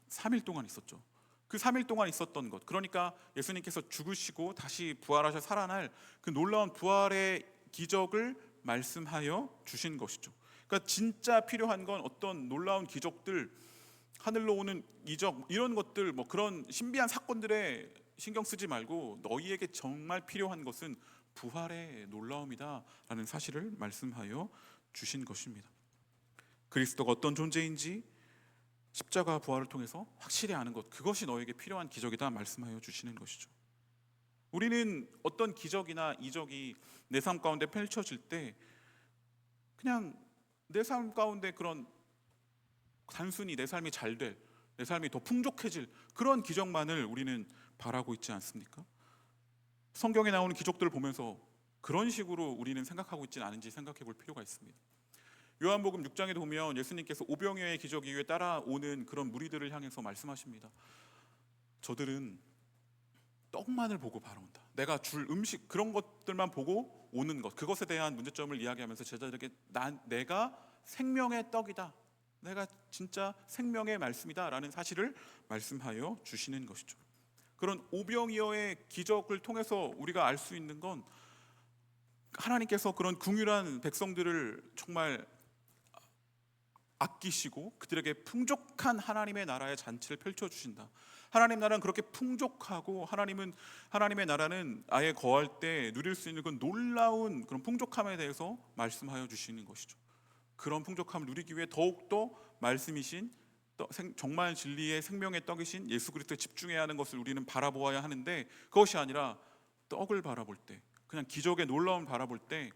3일 동안 있었죠. 그 3일 동안 있었던 것, 그러니까 예수님께서 죽으시고 다시 부활하셔 살아날 그 놀라운 부활의 기적을 말씀하여 주신 것이죠. 그러니까 진짜 필요한 건 어떤 놀라운 기적들, 하늘로 오는 이적, 이런 것들, 뭐 그런 신비한 사건들에 신경 쓰지 말고 너희에게 정말 필요한 것은 부활의 놀라움이다라는 사실을 말씀하여 주신 것입니다. 그리스도가 어떤 존재인지 십자가 부활을 통해서 확실히 아는 것, 그것이 너에게 필요한 기적이다 말씀하여 주시는 것이죠. 우리는 어떤 기적이나 이적이 내 삶 가운데 펼쳐질 때 그냥 내 삶 가운데 그런 단순히 내 삶이 잘 될, 내 삶이 더 풍족해질 그런 기적만을 우리는 바라고 있지 않습니까? 성경에 나오는 기적들을 보면서 그런 식으로 우리는 생각하고 있지는 않은지 생각해 볼 필요가 있습니다. 요한복음 6장에 보면 예수님께서 오병이어의 기적 이후에 따라오는 그런 무리들을 향해서 말씀하십니다. 저들은 떡만을 보고 바라온다. 내가 줄 음식 그런 것들만 보고 오는 것, 그것에 대한 문제점을 이야기하면서 제자들에게 내가 생명의 떡이다, 내가 진짜 생명의 말씀이다 라는 사실을 말씀하여 주시는 것이죠. 그런 오병이어의 기적을 통해서 우리가 알 수 있는 건 하나님께서 그런 긍휼한 백성들을 정말 아끼시고 그들에게 풍족한 하나님의 나라의 잔치를 펼쳐주신다. 하나님 나라는 그렇게 풍족하고 하나님의 나라는 아예 거할 때 누릴 수 있는 그 놀라운 그런 풍족함에 대해서 말씀하여 주시는 것이죠. 그런 풍족함을 누리기 위해 더욱더 말씀이신 정말 진리의 생명의 떡이신 예수 그리스도에 집중해야 하는 것을 우리는 바라보아야 하는데, 그것이 아니라 떡을 바라볼 때, 그냥 기적의 놀라움을 바라볼 때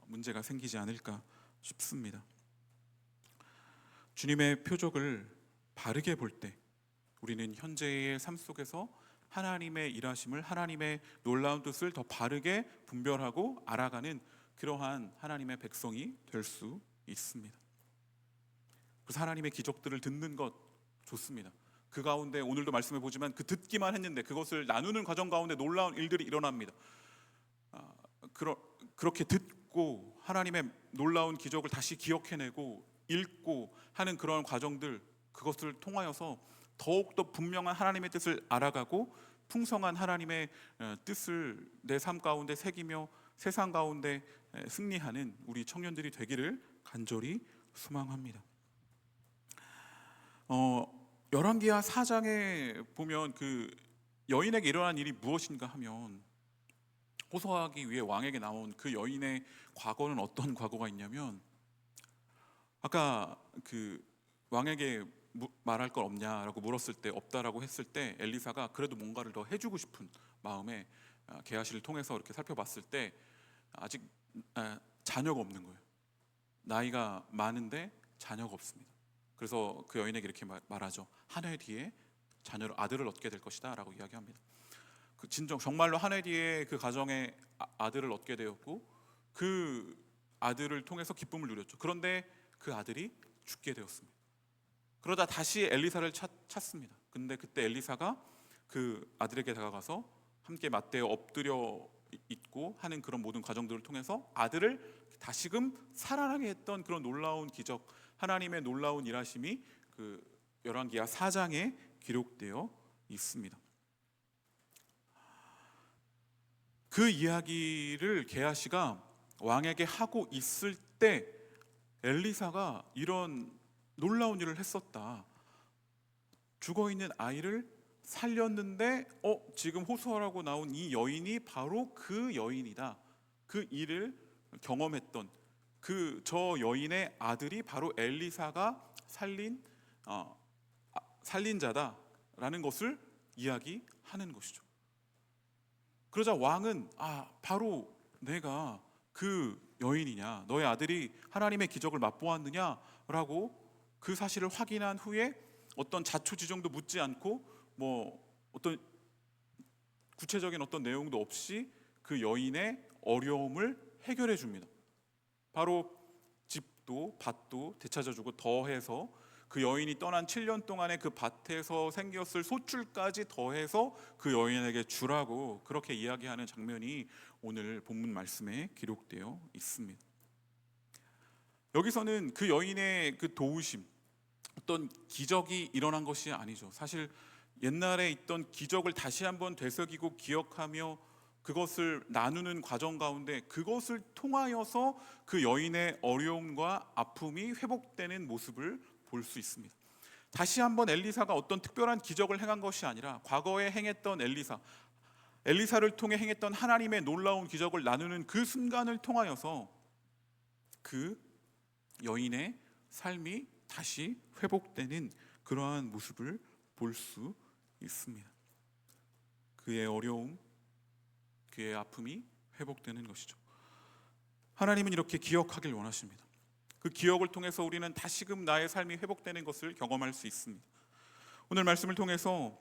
문제가 생기지 않을까 싶습니다. 주님의 표적을 바르게 볼 때 우리는 현재의 삶 속에서 하나님의 일하심을, 하나님의 놀라운 뜻을 더 바르게 분별하고 알아가는 그러한 하나님의 백성이 될 수 있습니다. 그래서 하나님의 기적들을 듣는 것 좋습니다. 그 가운데 오늘도 말씀해 보지만 그 듣기만 했는데 그것을 나누는 과정 가운데 놀라운 일들이 일어납니다. 그렇게 듣고 하나님의 놀라운 기적을 다시 기억해내고 읽고 하는 그런 과정들, 그것을 통하여서 더욱더 분명한 하나님의 뜻을 알아가고 풍성한 하나님의 뜻을 내 삶 가운데 새기며 세상 가운데 승리하는 우리 청년들이 되기를 간절히 소망합니다. 열왕기하 4장에 보면 그 여인에게 일어난 일이 무엇인가 하면, 호소하기 위해 왕에게 나온 그 여인의 과거는 어떤 과거가 있냐면, 아까 그 왕에게 말할 걸 없냐라고 물었을 때 없다라고 했을 때 엘리사가 그래도 뭔가를 더 해주고 싶은 마음에 게하시를 통해서 이렇게 살펴봤을 때 아직 자녀가 없는 거예요. 나이가 많은데 자녀가 없습니다. 그래서 그 여인에게 이렇게 말하죠. 한 해 뒤에 아들을 얻게 될 것이다 라고 이야기합니다. 그 정말로 한 해 뒤에 그 가정에 아들을 얻게 되었고 그 아들을 통해서 기쁨을 누렸죠. 그런데 그 아들이 죽게 되었습니다. 그러다 다시 엘리사를 찾습니다. 근데 그때 엘리사가 그 아들에게 다가가서 함께 맞대어 엎드려 있고 하는 그런 모든 과정들을 통해서 아들을 다시금 살아나게 했던 그런 놀라운 기적, 하나님의 놀라운 일하심이 그 열왕기하 4장에 기록되어 있습니다. 그 이야기를 게하시가 왕에게 하고 있을 때 엘리사가 이런 놀라운 일을 했었다. 죽어있는 아이를 살렸는데 지금 호소하라고 나온 이 여인이 바로 그 여인이다. 그 일을 경험했던 저 여인의 아들이 바로 엘리사가 살린 자다라는 것을 이야기하는 것이죠. 그러자 왕은 바로 내가 그 여인이냐, 너의 아들이 하나님의 기적을 맛보았느냐라고 그 사실을 확인한 후에 어떤 자초지종도 묻지 않고 어떤 구체적인 어떤 내용도 없이 그 여인의 어려움을 해결해 줍니다. 바로 집도 밭도 되찾아주고 더해서 그 여인이 떠난 7년 동안에 그 밭에서 생겼을 소출까지 더해서 그 여인에게 주라고 그렇게 이야기하는 장면이 오늘 본문 말씀에 기록되어 있습니다. 여기서는 그 여인의 그 도우심, 어떤 기적이 일어난 것이 아니죠. 사실 옛날에 있던 기적을 다시 한번 되새기고 기억하며 그것을 나누는 과정 가운데 그것을 통하여서 그 여인의 어려움과 아픔이 회복되는 모습을 볼 수 있습니다. 다시 한번 엘리사가 어떤 특별한 기적을 행한 것이 아니라 과거에 행했던 엘리사를 통해 행했던 하나님의 놀라운 기적을 나누는 그 순간을 통하여서 그 여인의 삶이 다시 회복되는 그러한 모습을 볼 수 있습니다. 그의 어려움, 그의 아픔이 회복되는 것이죠. 하나님은 이렇게 기억하길 원하십니다. 그 기억을 통해서 우리는 다시금 나의 삶이 회복되는 것을 경험할 수 있습니다. 오늘 말씀을 통해서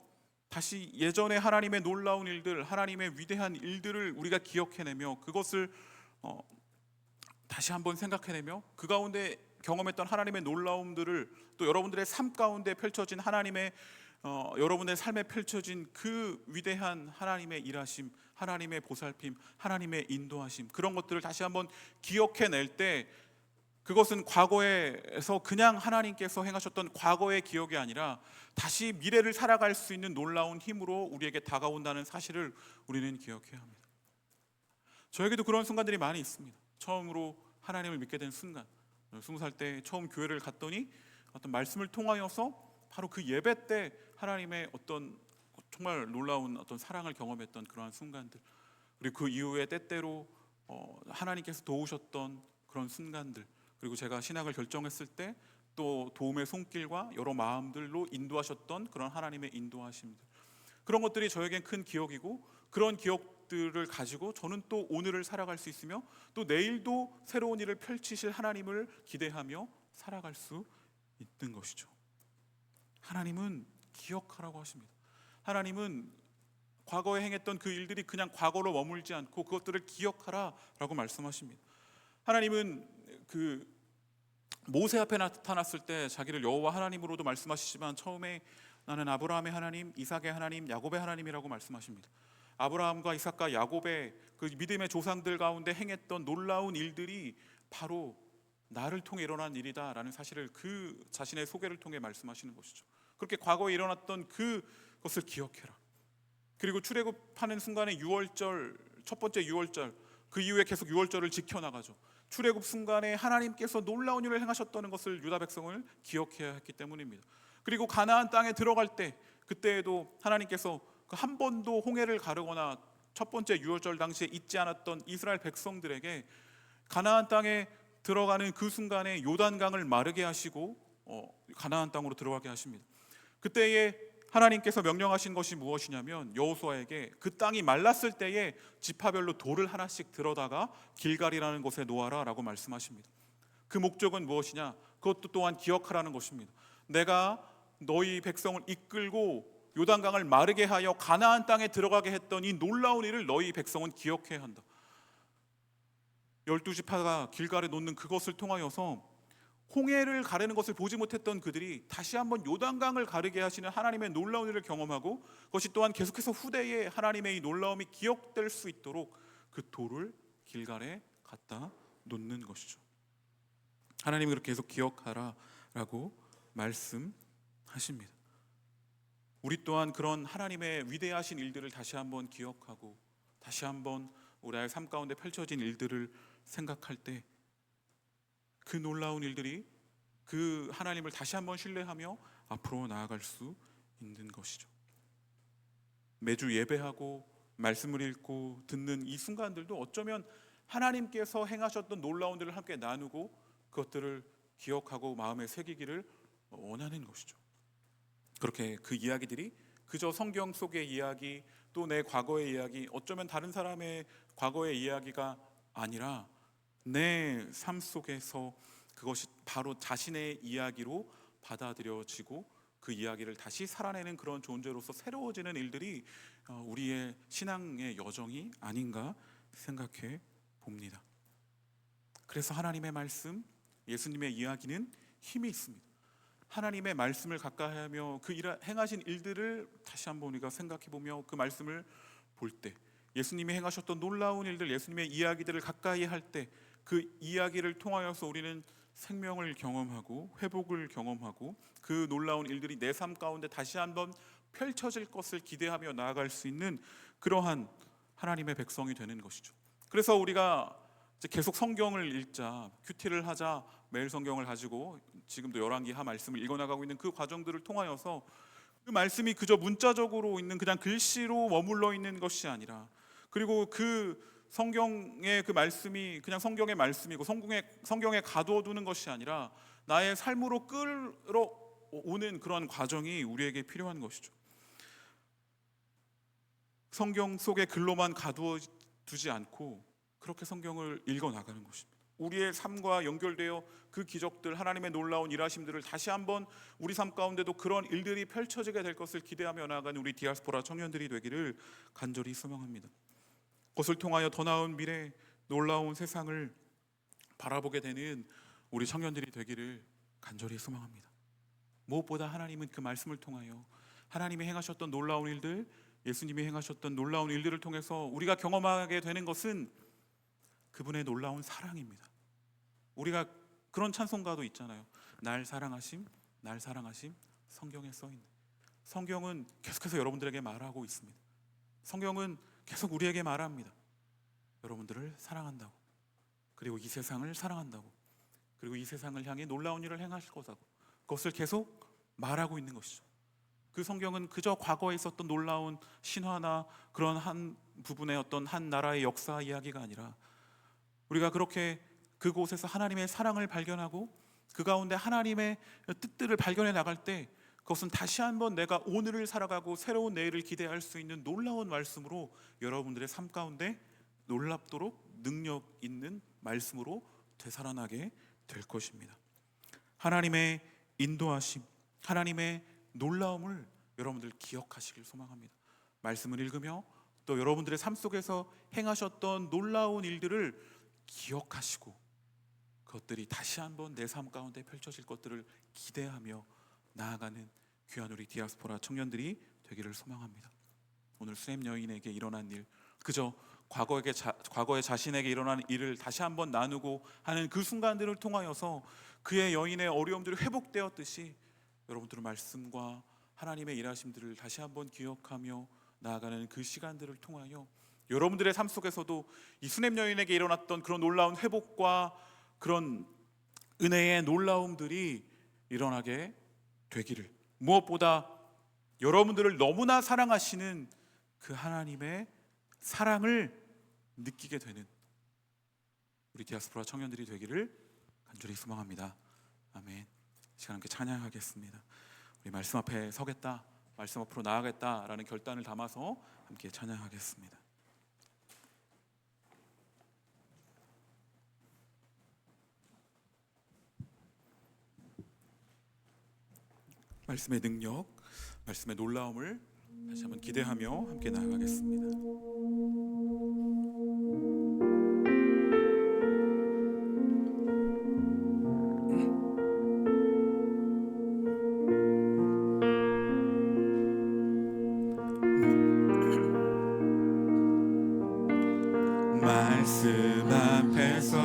다시 예전에 하나님의 놀라운 일들, 하나님의 위대한 일들을 우리가 기억해내며 그것을 다시 한번 생각해내며 그 가운데 경험했던 하나님의 놀라움들을 또 여러분들의 삶 가운데 펼쳐진 하나님의 여러분의 삶에 펼쳐진 그 위대한 하나님의 일하심, 하나님의 보살핌, 하나님의 인도하심, 그런 것들을 다시 한번 기억해낼 때 그것은 과거에서 그냥 하나님께서 행하셨던 과거의 기억이 아니라 다시 미래를 살아갈 수 있는 놀라운 힘으로 우리에게 다가온다는 사실을 우리는 기억해야 합니다. 저에게도 그런 순간들이 많이 있습니다. 처음으로 하나님을 믿게 된 순간, 20살 때 처음 교회를 갔더니 어떤 말씀을 통하여서 바로 그 예배 때 하나님의 어떤 정말 놀라운 어떤 사랑을 경험했던 그러한 순간들, 그리고 그 이후에 때때로 하나님께서 도우셨던 그런 순간들, 그리고 제가 신학을 결정했을 때 또 도움의 손길과 여러 마음들로 인도하셨던 그런 하나님의 인도하심들, 그런 것들이 저에겐 큰 기억이고 그런 기억들을 가지고 저는 또 오늘을 살아갈 수 있으며 또 내일도 새로운 일을 펼치실 하나님을 기대하며 살아갈 수 있는 것이죠. 하나님은 기억하라고 하십니다. 하나님은 과거에 행했던 그 일들이 그냥 과거로 머물지 않고 그것들을 기억하라라고 말씀하십니다. 하나님은 그 모세 앞에 나타났을 때 자기를 여호와 하나님으로도 말씀하시지만 처음에 나는 아브라함의 하나님, 이삭의 하나님, 야곱의 하나님이라고 말씀하십니다. 아브라함과 이삭과 야곱의 그 믿음의 조상들 가운데 행했던 놀라운 일들이 바로 나를 통해 일어난 일이다라는 사실을 그 자신의 소개를 통해 말씀하시는 것이죠. 그렇게 과거에 일어났던 그것을 기억해라. 그리고 출애굽하는 순간에 유월절, 첫 번째 유월절, 그 이후에 계속 유월절을 지켜나가죠. 출애굽 순간에 하나님께서 놀라운 일을 행하셨다는 것을 유다 백성을 기억해야 했기 때문입니다. 그리고 가나안 땅에 들어갈 때 그때에도 하나님께서 그 한 번도 홍해를 가르거나 첫 번째 유월절 당시에 잊지 않았던 이스라엘 백성들에게 가나안 땅에 들어가는 그 순간에 요단강을 마르게 하시고 가나안 땅으로 들어가게 하십니다. 그때에 하나님께서 명령하신 것이 무엇이냐면 여호수아에게 그 땅이 말랐을 때에 지파별로 돌을 하나씩 들어다가 길갈이라는 곳에 놓아라 라고 말씀하십니다. 그 목적은 무엇이냐? 그것도 또한 기억하라는 것입니다. 내가 너희 백성을 이끌고 요단강을 마르게 하여 가나안 땅에 들어가게 했던 이 놀라운 일을 너희 백성은 기억해야 한다. 12지파가 길갈에 놓는 그것을 통하여서 홍해를 가르는 것을 보지 못했던 그들이 다시 한번 요단강을 가르게 하시는 하나님의 놀라운 일을 경험하고 그것이 또한 계속해서 후대에 하나님의 이 놀라움이 기억될 수 있도록 그 돌을 길갈에 갖다 놓는 것이죠. 하나님이 그렇게 계속 기억하라라고 말씀하십니다. 우리 또한 그런 하나님의 위대하신 일들을 다시 한번 기억하고 다시 한번 우리의 삶 가운데 펼쳐진 일들을 생각할 때 그 놀라운 일들이 그 하나님을 다시 한번 신뢰하며 앞으로 나아갈 수 있는 것이죠. 매주 예배하고 말씀을 읽고 듣는 이 순간들도 어쩌면 하나님께서 행하셨던 놀라운 일을 함께 나누고 그것들을 기억하고 마음에 새기기를 원하는 것이죠. 그렇게 그 이야기들이 그저 성경 속의 이야기 또 내 과거의 이야기, 어쩌면 다른 사람의 과거의 이야기가 아니라 내 삶 속에서 그것이 바로 자신의 이야기로 받아들여지고 그 이야기를 다시 살아내는 그런 존재로서 새로워지는 일들이 우리의 신앙의 여정이 아닌가 생각해 봅니다. 그래서 하나님의 말씀, 예수님의 이야기는 힘이 있습니다. 하나님의 말씀을 가까이하며 그 행하신 일들을 다시 한번 우리가 생각해보며 그 말씀을 볼 때, 예수님이 행하셨던 놀라운 일들, 예수님의 이야기들을 가까이 할 때 그 이야기를 통하여서 우리는 생명을 경험하고 회복을 경험하고 그 놀라운 일들이 내 삶 가운데 다시 한번 펼쳐질 것을 기대하며 나아갈 수 있는 그러한 하나님의 백성이 되는 것이죠. 그래서 우리가 이제 계속 성경을 읽자, 큐티를 하자, 매일 성경을 가지고 지금도 열왕기하 말씀을 읽어나가고 있는 그 과정들을 통하여서 그 말씀이 그저 문자적으로 있는 그냥 글씨로 머물러 있는 것이 아니라, 그리고 그 성경의 그 말씀이 그냥 성경의 말씀이고 성경에 가두어두는 것이 아니라 나의 삶으로 끌어오는 그런 과정이 우리에게 필요한 것이죠. 성경 속의 글로만 가두어두지 않고 그렇게 성경을 읽어나가는 것입니다. 우리의 삶과 연결되어 그 기적들, 하나님의 놀라운 일하심들을 다시 한번 우리 삶 가운데도 그런 일들이 펼쳐지게 될 것을 기대하며 나아가는 우리 디아스포라 청년들이 되기를 간절히 소망합니다. 그것을 통하여 더 나은 미래, 놀라운 세상을 바라보게 되는 우리 청년들이 되기를 간절히 소망합니다. 무엇보다 하나님은 그 말씀을 통하여 하나님이 행하셨던 놀라운 일들, 예수님이 행하셨던 놀라운 일들을 통해서 우리가 경험하게 되는 것은 그분의 놀라운 사랑입니다. 우리가 그런 찬송가도 있잖아요. 날 사랑하심, 날 사랑하심, 성경에 써있는. 성경은 계속해서 여러분들에게 말하고 있습니다. 성경은 계속 우리에게 말합니다. 여러분들을 사랑한다고, 그리고 이 세상을 사랑한다고, 그리고 이 세상을 향해 놀라운 일을 행하실 거다고, 그것을 계속 말하고 있는 것이죠. 그 성경은 그저 과거에 있었던 놀라운 신화나 그런 한 부분의 어떤 한 나라의 역사 이야기가 아니라, 우리가 그렇게 그곳에서 하나님의 사랑을 발견하고 그 가운데 하나님의 뜻들을 발견해 나갈 때, 그것은 다시 한번 내가 오늘을 살아가고 새로운 내일을 기대할 수 있는 놀라운 말씀으로 여러분들의 삶 가운데 놀랍도록 능력 있는 말씀으로 되살아나게 될 것입니다. 하나님의 인도하심, 하나님의 놀라움을 여러분들 기억하시길 소망합니다. 말씀을 읽으며 또 여러분들의 삶 속에서 행하셨던 놀라운 일들을 기억하시고 그것들이 다시 한번 내 삶 가운데 펼쳐질 것들을 기대하며 나아가는 귀한 우리 디아스포라 청년들이 되기를 소망합니다. 오늘 수냄 여인에게 일어난 일, 그저 과거에 자신에게 일어난 일을 다시 한번 나누고 하는 그 순간들을 통하여서 그의 여인의 어려움들이 회복되었듯이 여러분들의 말씀과 하나님의 일하심들을 다시 한번 기억하며 나아가는 그 시간들을 통하여 여러분들의 삶 속에서도 이 수냄 여인에게 일어났던 그런 놀라운 회복과 그런 은혜의 놀라움들이 일어나게 되기를, 무엇보다 여러분들을 너무나 사랑하시는 그 하나님의 사랑을 느끼게 되는 우리 디아스포라 청년들이 되기를 간절히 소망합니다. 아멘. 시간 함께 찬양하겠습니다. 우리 말씀 앞에 서겠다, 말씀 앞으로 나아가겠다라는 결단을 담아서 함께 찬양하겠습니다. 말씀의 능력, 말씀의 놀라움을 다시 한번 기대하며 함께 나아가겠습니다. 말씀 앞에서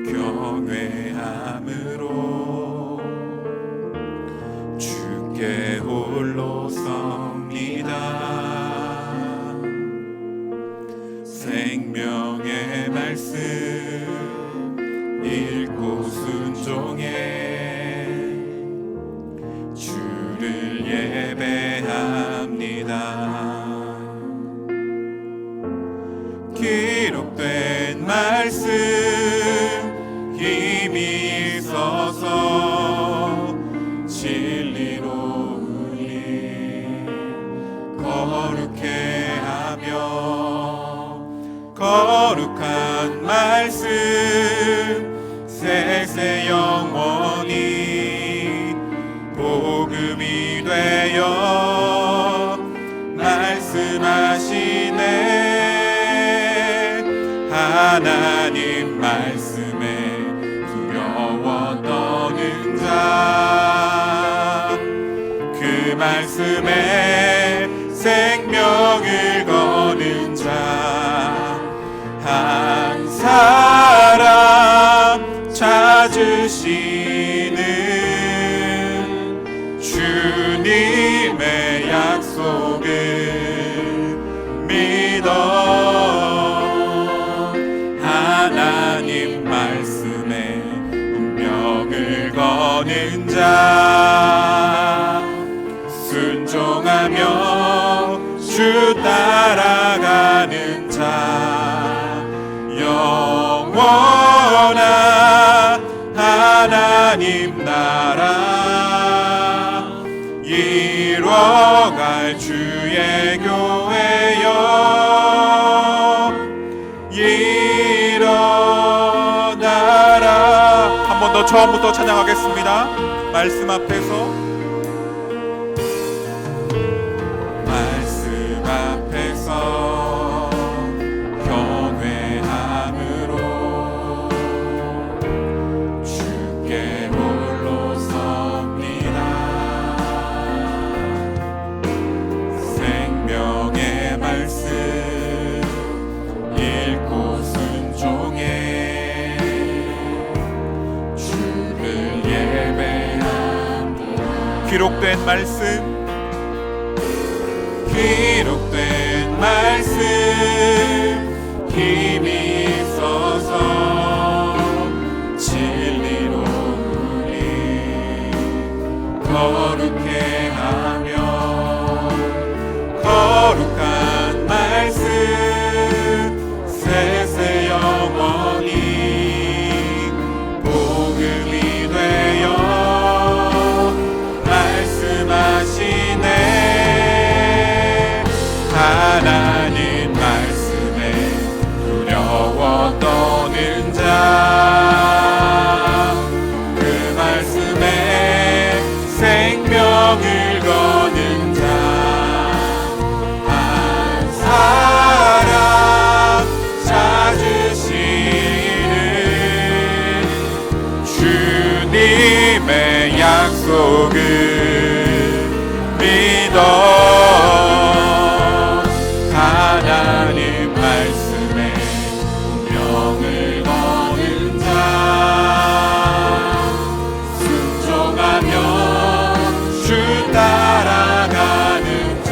경외함으로 주께 홀로 섭니다. 생명의 말씀 읽고 순종해 주를 예배합니다. 기록된 말씀 힘이 있어서 진리로 우리 거룩해 하며 거룩한 말씀 세세 영원히 복음이 되어 말씀하시네. 하나님 약속을 믿어 하나님 말씀에 운명을 거는 자 순종하며 주 따라가는 자 영원한 하나님 나라 이뤄갈 주의 교회여 일어나라. 한 번 더 처음부터 찬양하겠습니다. 말씀 앞에서 경외함으로 주께 홀로 섭니다. 생명의 말씀 읽고 순종해 주를 예배합니다. 기록된 말씀 힘이 있어서 진리로 우리 거룩해 하며 거룩한 말씀 세세 영원히 복음이 되어 말씀하시네. 하나님 말씀에 두려워 떠는 자 그 말씀에 생명을 거는 자 한 사람 찾으시는 주님의 약속을 믿어 하나님 말씀에 운명을 거는 자 순종하며 주 따라가는 자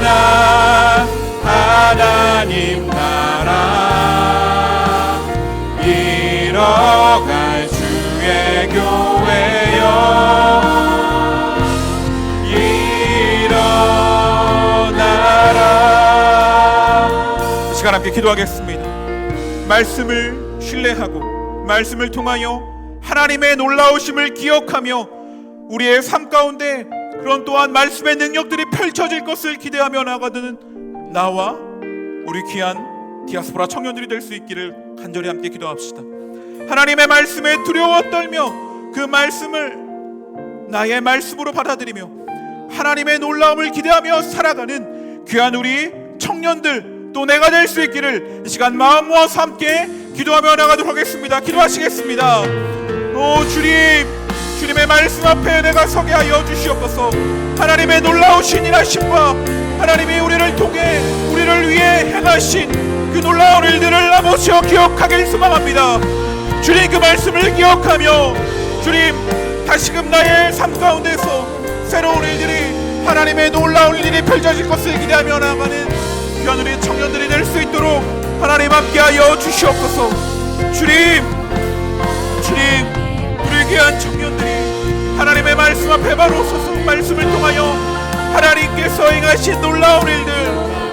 영원한 하나님 나라 이뤄갈 주의 교회여 시간 함께 기도하겠습니다. 말씀을 신뢰하고 말씀을 통하여 하나님의 놀라우심을 기억하며 우리의 삶 가운데 그런 또한 말씀의 능력들이 펼쳐질 것을 기대하며 나아가는 나와 우리 귀한 디아스포라 청년들이 될 수 있기를 간절히 함께 기도합시다. 하나님의 말씀에 두려워 떨며 그 말씀을 나의 말씀으로 받아들이며 하나님의 놀라움을 기대하며 살아가는 귀한 우리 청년들 또 내가 될 수 있기를 이 시간 마음 모아서 함께 기도하며 나가도록 하겠습니다. 기도하시겠습니다. 오 주님, 주님의 말씀 앞에 내가 서게 하여 주시옵소서. 하나님의 놀라우신 일하심과 하나님이 우리를 통해 우리를 위해 행하신 그 놀라운 일들을 아버지여 기억하길 소망합니다. 주님 그 말씀을 기억하며 주님 다시금 나의 삶 가운데서 새로운 일들이 하나님의 놀라운 일이 펼쳐질 것을 기대하며 나가는 귀한 우리 청년들이 될 수 있도록 하나님 함께하여 주시옵소서. 주님 우리 귀한 청년들이 하나님의 말씀 앞에 바로 서서 말씀을 통하여 하나님께서 행하신 놀라운 일들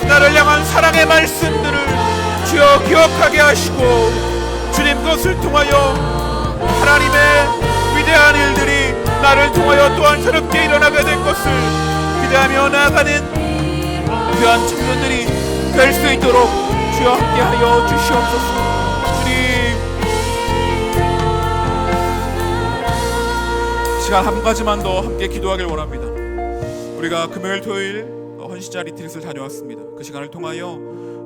나를 향한 사랑의 말씀들을 주여 기억하게 하시고 주님 것을 통하여 하나님의 위대한 일들이 나를 통하여 또한 새롭게 일어나게 될 것을 기대하며 나아가는 귀한 청년들이 될 수 있도록 주여 함께하여 주시옵소서. 주님 시간 한 가지만 더 함께 기도하길 원합니다. 우리가 금요일 토요일 헌신자 리트릿을 다녀왔습니다. 그 시간을 통하여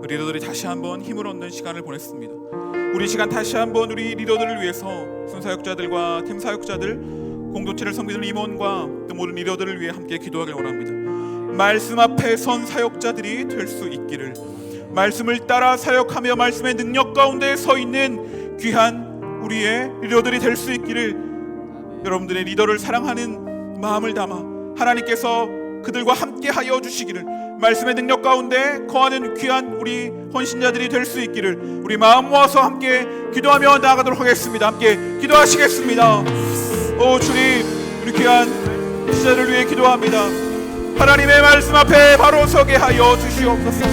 리더들이 다시 한번 힘을 얻는 시간을 보냈습니다. 우리 시간 다시 한번 우리 리더들을 위해서 순사역자들과 팀 사역자들 공동체를 섬기는 임원과 또 모든 리더들을 위해 함께 기도하길 원합니다. 말씀 앞에 선 사역자들이 될 수 있기를, 말씀을 따라 사역하며 말씀의 능력 가운데 서 있는 귀한 우리의 리더들이 될 수 있기를, 여러분들의 리더를 사랑하는 마음을 담아 하나님께서 그들과 함께 하여 주시기를, 말씀의 능력 가운데 거하는 귀한 우리 헌신자들이 될 수 있기를 우리 마음 모아서 함께 기도하며 나아가도록 하겠습니다. 함께 기도하시겠습니다. 오 주님, 우리 귀한 신자를 위해 기도합니다. 하나님의 말씀 앞에 바로 서게 하여 주시옵소서.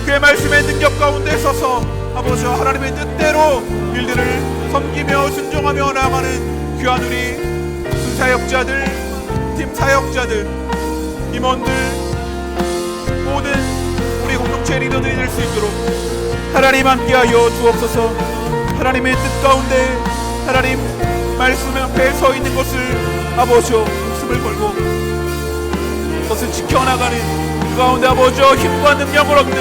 그의 말씀의 능력 가운데 서서 아버지 하나님의 뜻대로 일들을 섬기며 순종하며 나아가는 귀한 우리 순사역자들, 팀 사역자들, 임원들, 모든 우리 공동체 리더들이 될 수 있도록 하나님 함께하여 주옵소서. 하나님의 뜻 가운데 하나님 말씀 앞에 서 있는 것을 아버지여 목숨을 걸고 그것을 지켜나가는 그 가운데 아버지여 힘과 능력을 얻는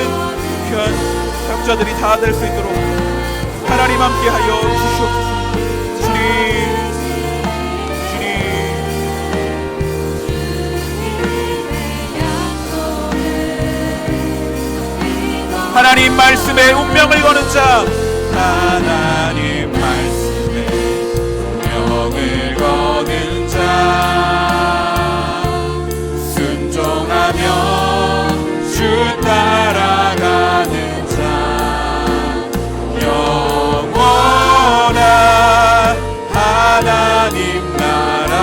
귀한 사역자들이 다 될 수 있도록 하나님 함께하여 주시옵소서. 주님, 하나님 말씀에 운명을 거는 자, 하나님 말씀에 운명을 거는 자, 순종하며 주 따라가는 자, 영원한 하나님 나라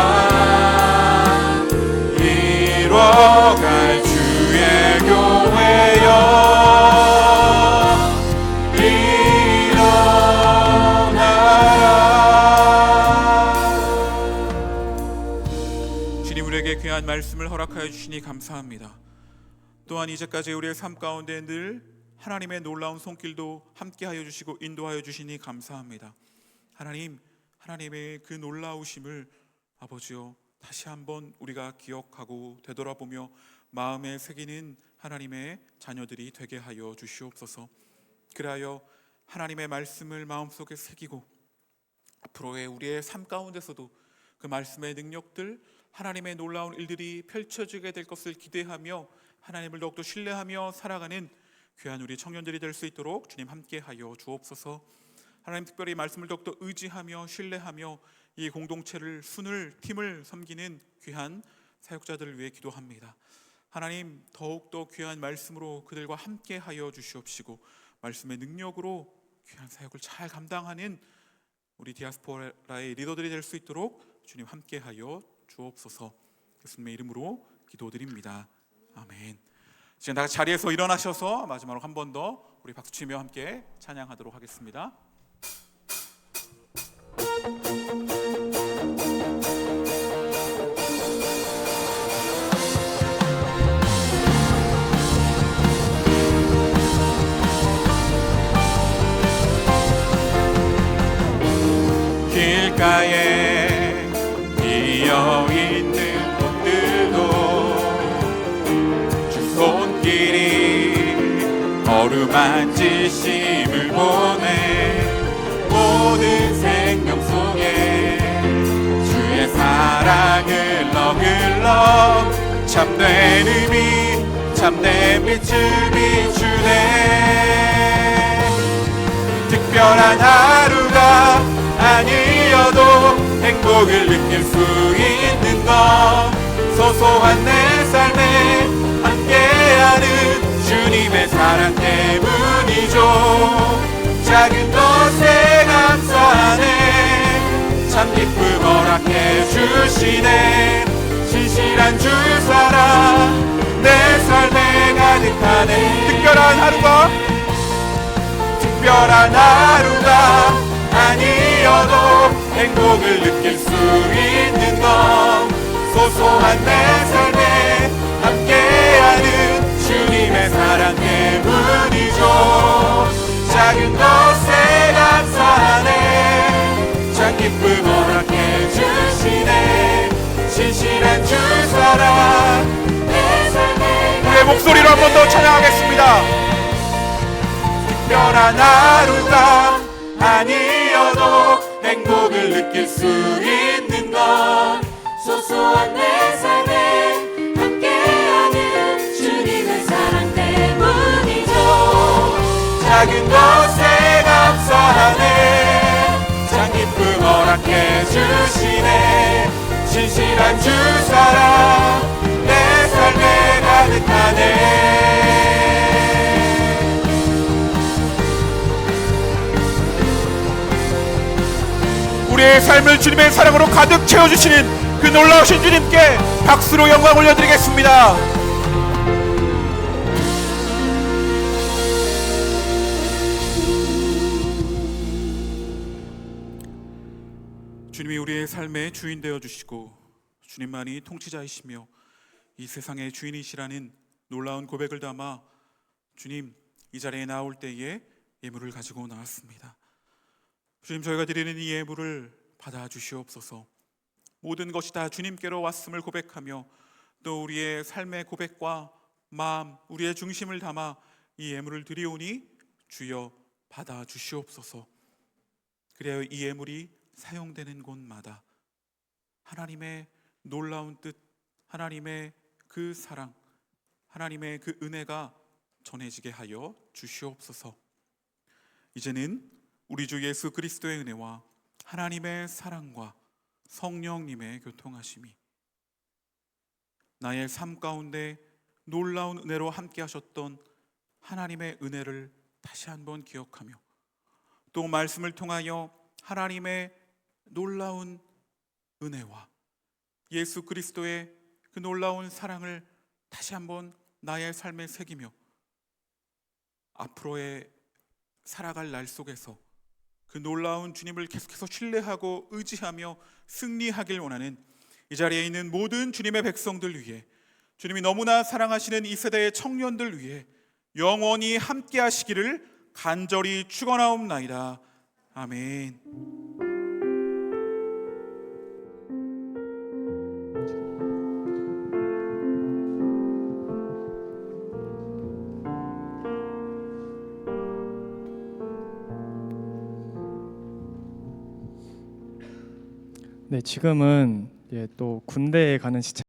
이뤄갈 주의 교회여 귀한 말씀을 허락하여 주시니 감사합니다. 또한 이제까지 우리의 삶 가운데 늘 하나님의 놀라운 손길도 함께하여 주시고 인도하여 주시니 감사합니다. 하나님, 하나님의 그 놀라우심을 아버지여 다시 한번 우리가 기억하고 되돌아보며 마음에 새기는 하나님의 자녀들이 되게 하여 주시옵소서. 그리하여 하나님의 말씀을 마음속에 새기고 앞으로의 우리의 삶 가운데서도 그 말씀의 능력들, 하나님의 놀라운 일들이 펼쳐지게 될 것을 기대하며 하나님을 더욱더 신뢰하며 살아가는 귀한 우리 청년들이 될 수 있도록 주님 함께하여 주옵소서. 하나님, 특별히 말씀을 더욱더 의지하며 신뢰하며 이 공동체를, 순을, 팀을 섬기는 귀한 사역자들을 위해 기도합니다. 하나님, 더욱더 귀한 말씀으로 그들과 함께하여 주시옵시고 말씀의 능력으로 귀한 사역을 잘 감당하는 우리 디아스포라의 리더들이 될 수 있도록 주님 함께하여 주옵소서. 예수님의 이름으로 기도드립니다. 아멘. 지금 다 자리에서 일어나셔서 마지막으로 한 번 더 우리 박수치며 함께 찬양하도록 하겠습니다. 길가에 비어있는 꽃들도 주 손길이 어루만지심을 보내 모든 생명 속에 주의 사랑을 흘러 참된 의미 참된 빛을 비추네. 특별한 하루가 아니어도 행복을 느낄 수 있는 것, 소소한 내 삶에 함께하는 주님의 사랑 때문이죠. 작은 것에 감사하네, 참 기쁨 허락해 주시네. 신실한 주 사랑 내 삶에 가득하네. 특별한 하루가 아니어도 행복을 느낄 수 있는 것, 소소한 내 삶에 함께하는 주님의 사랑 때문이죠. 작은 것에 감사하네, 참 기쁨 허락해 주시네. 신실한 주 사랑 내 삶에 우리의 목소리로 한 번 더 찬양하겠습니다. 특별한 하루가 아니어도 행복을 느낄 수 있는 것, 소소한 내 삶에 함께하는 주님의 사랑 때문이죠. 작은 것에 감사하네, 참 기쁨 허락해 주시네. 신실한 주 사랑 내 삶에 가득하네. 우리의 삶을 주님의 사랑으로 가득 채워주시는 그 놀라우신 주님께 박수로 영광 올려드리겠습니다. 주님이 우리의 삶의 주인 되어 주시고 주님만이 통치자이시며 이 세상의 주인이시라는 놀라운 고백을 담아 주님 이 자리에 나올 때에 예물을 가지고 나왔습니다. 주님, 저희가 드리는 이 예물을 받아주시옵소서. 모든 것이 다 주님께로 왔음을 고백하며 또 우리의 삶의 고백과 마음, 우리의 중심을 담아 이 예물을 드리오니 주여 받아주시옵소서. 그래야 이 예물이 사용되는 곳마다 하나님의 놀라운 뜻, 하나님의 그 사랑, 하나님의 그 은혜가 전해지게 하여 주시옵소서. 이제는 우리 주 예수 그리스도의 은혜와 하나님의 사랑과 성령님의 교통하심이 나의 삶 가운데 놀라운 은혜로 함께 하셨던 하나님의 은혜를 다시 한번 기억하며 또 말씀을 통하여 하나님의 놀라운 은혜와 예수 그리스도의 그 놀라운 사랑을 다시 한번 나의 삶에 새기며 앞으로의 살아갈 날 속에서 그 놀라운 주님을 계속해서 신뢰하고 의지하며 승리하길 원하는 이 자리에 있는 모든 주님의 백성들 위해, 주님이 너무나 사랑하시는 이 세대의 청년들 위해 영원히 함께 하시기를 간절히 축원하옵나이다. 아멘. 네, 지금은 또 군대에 가는 시차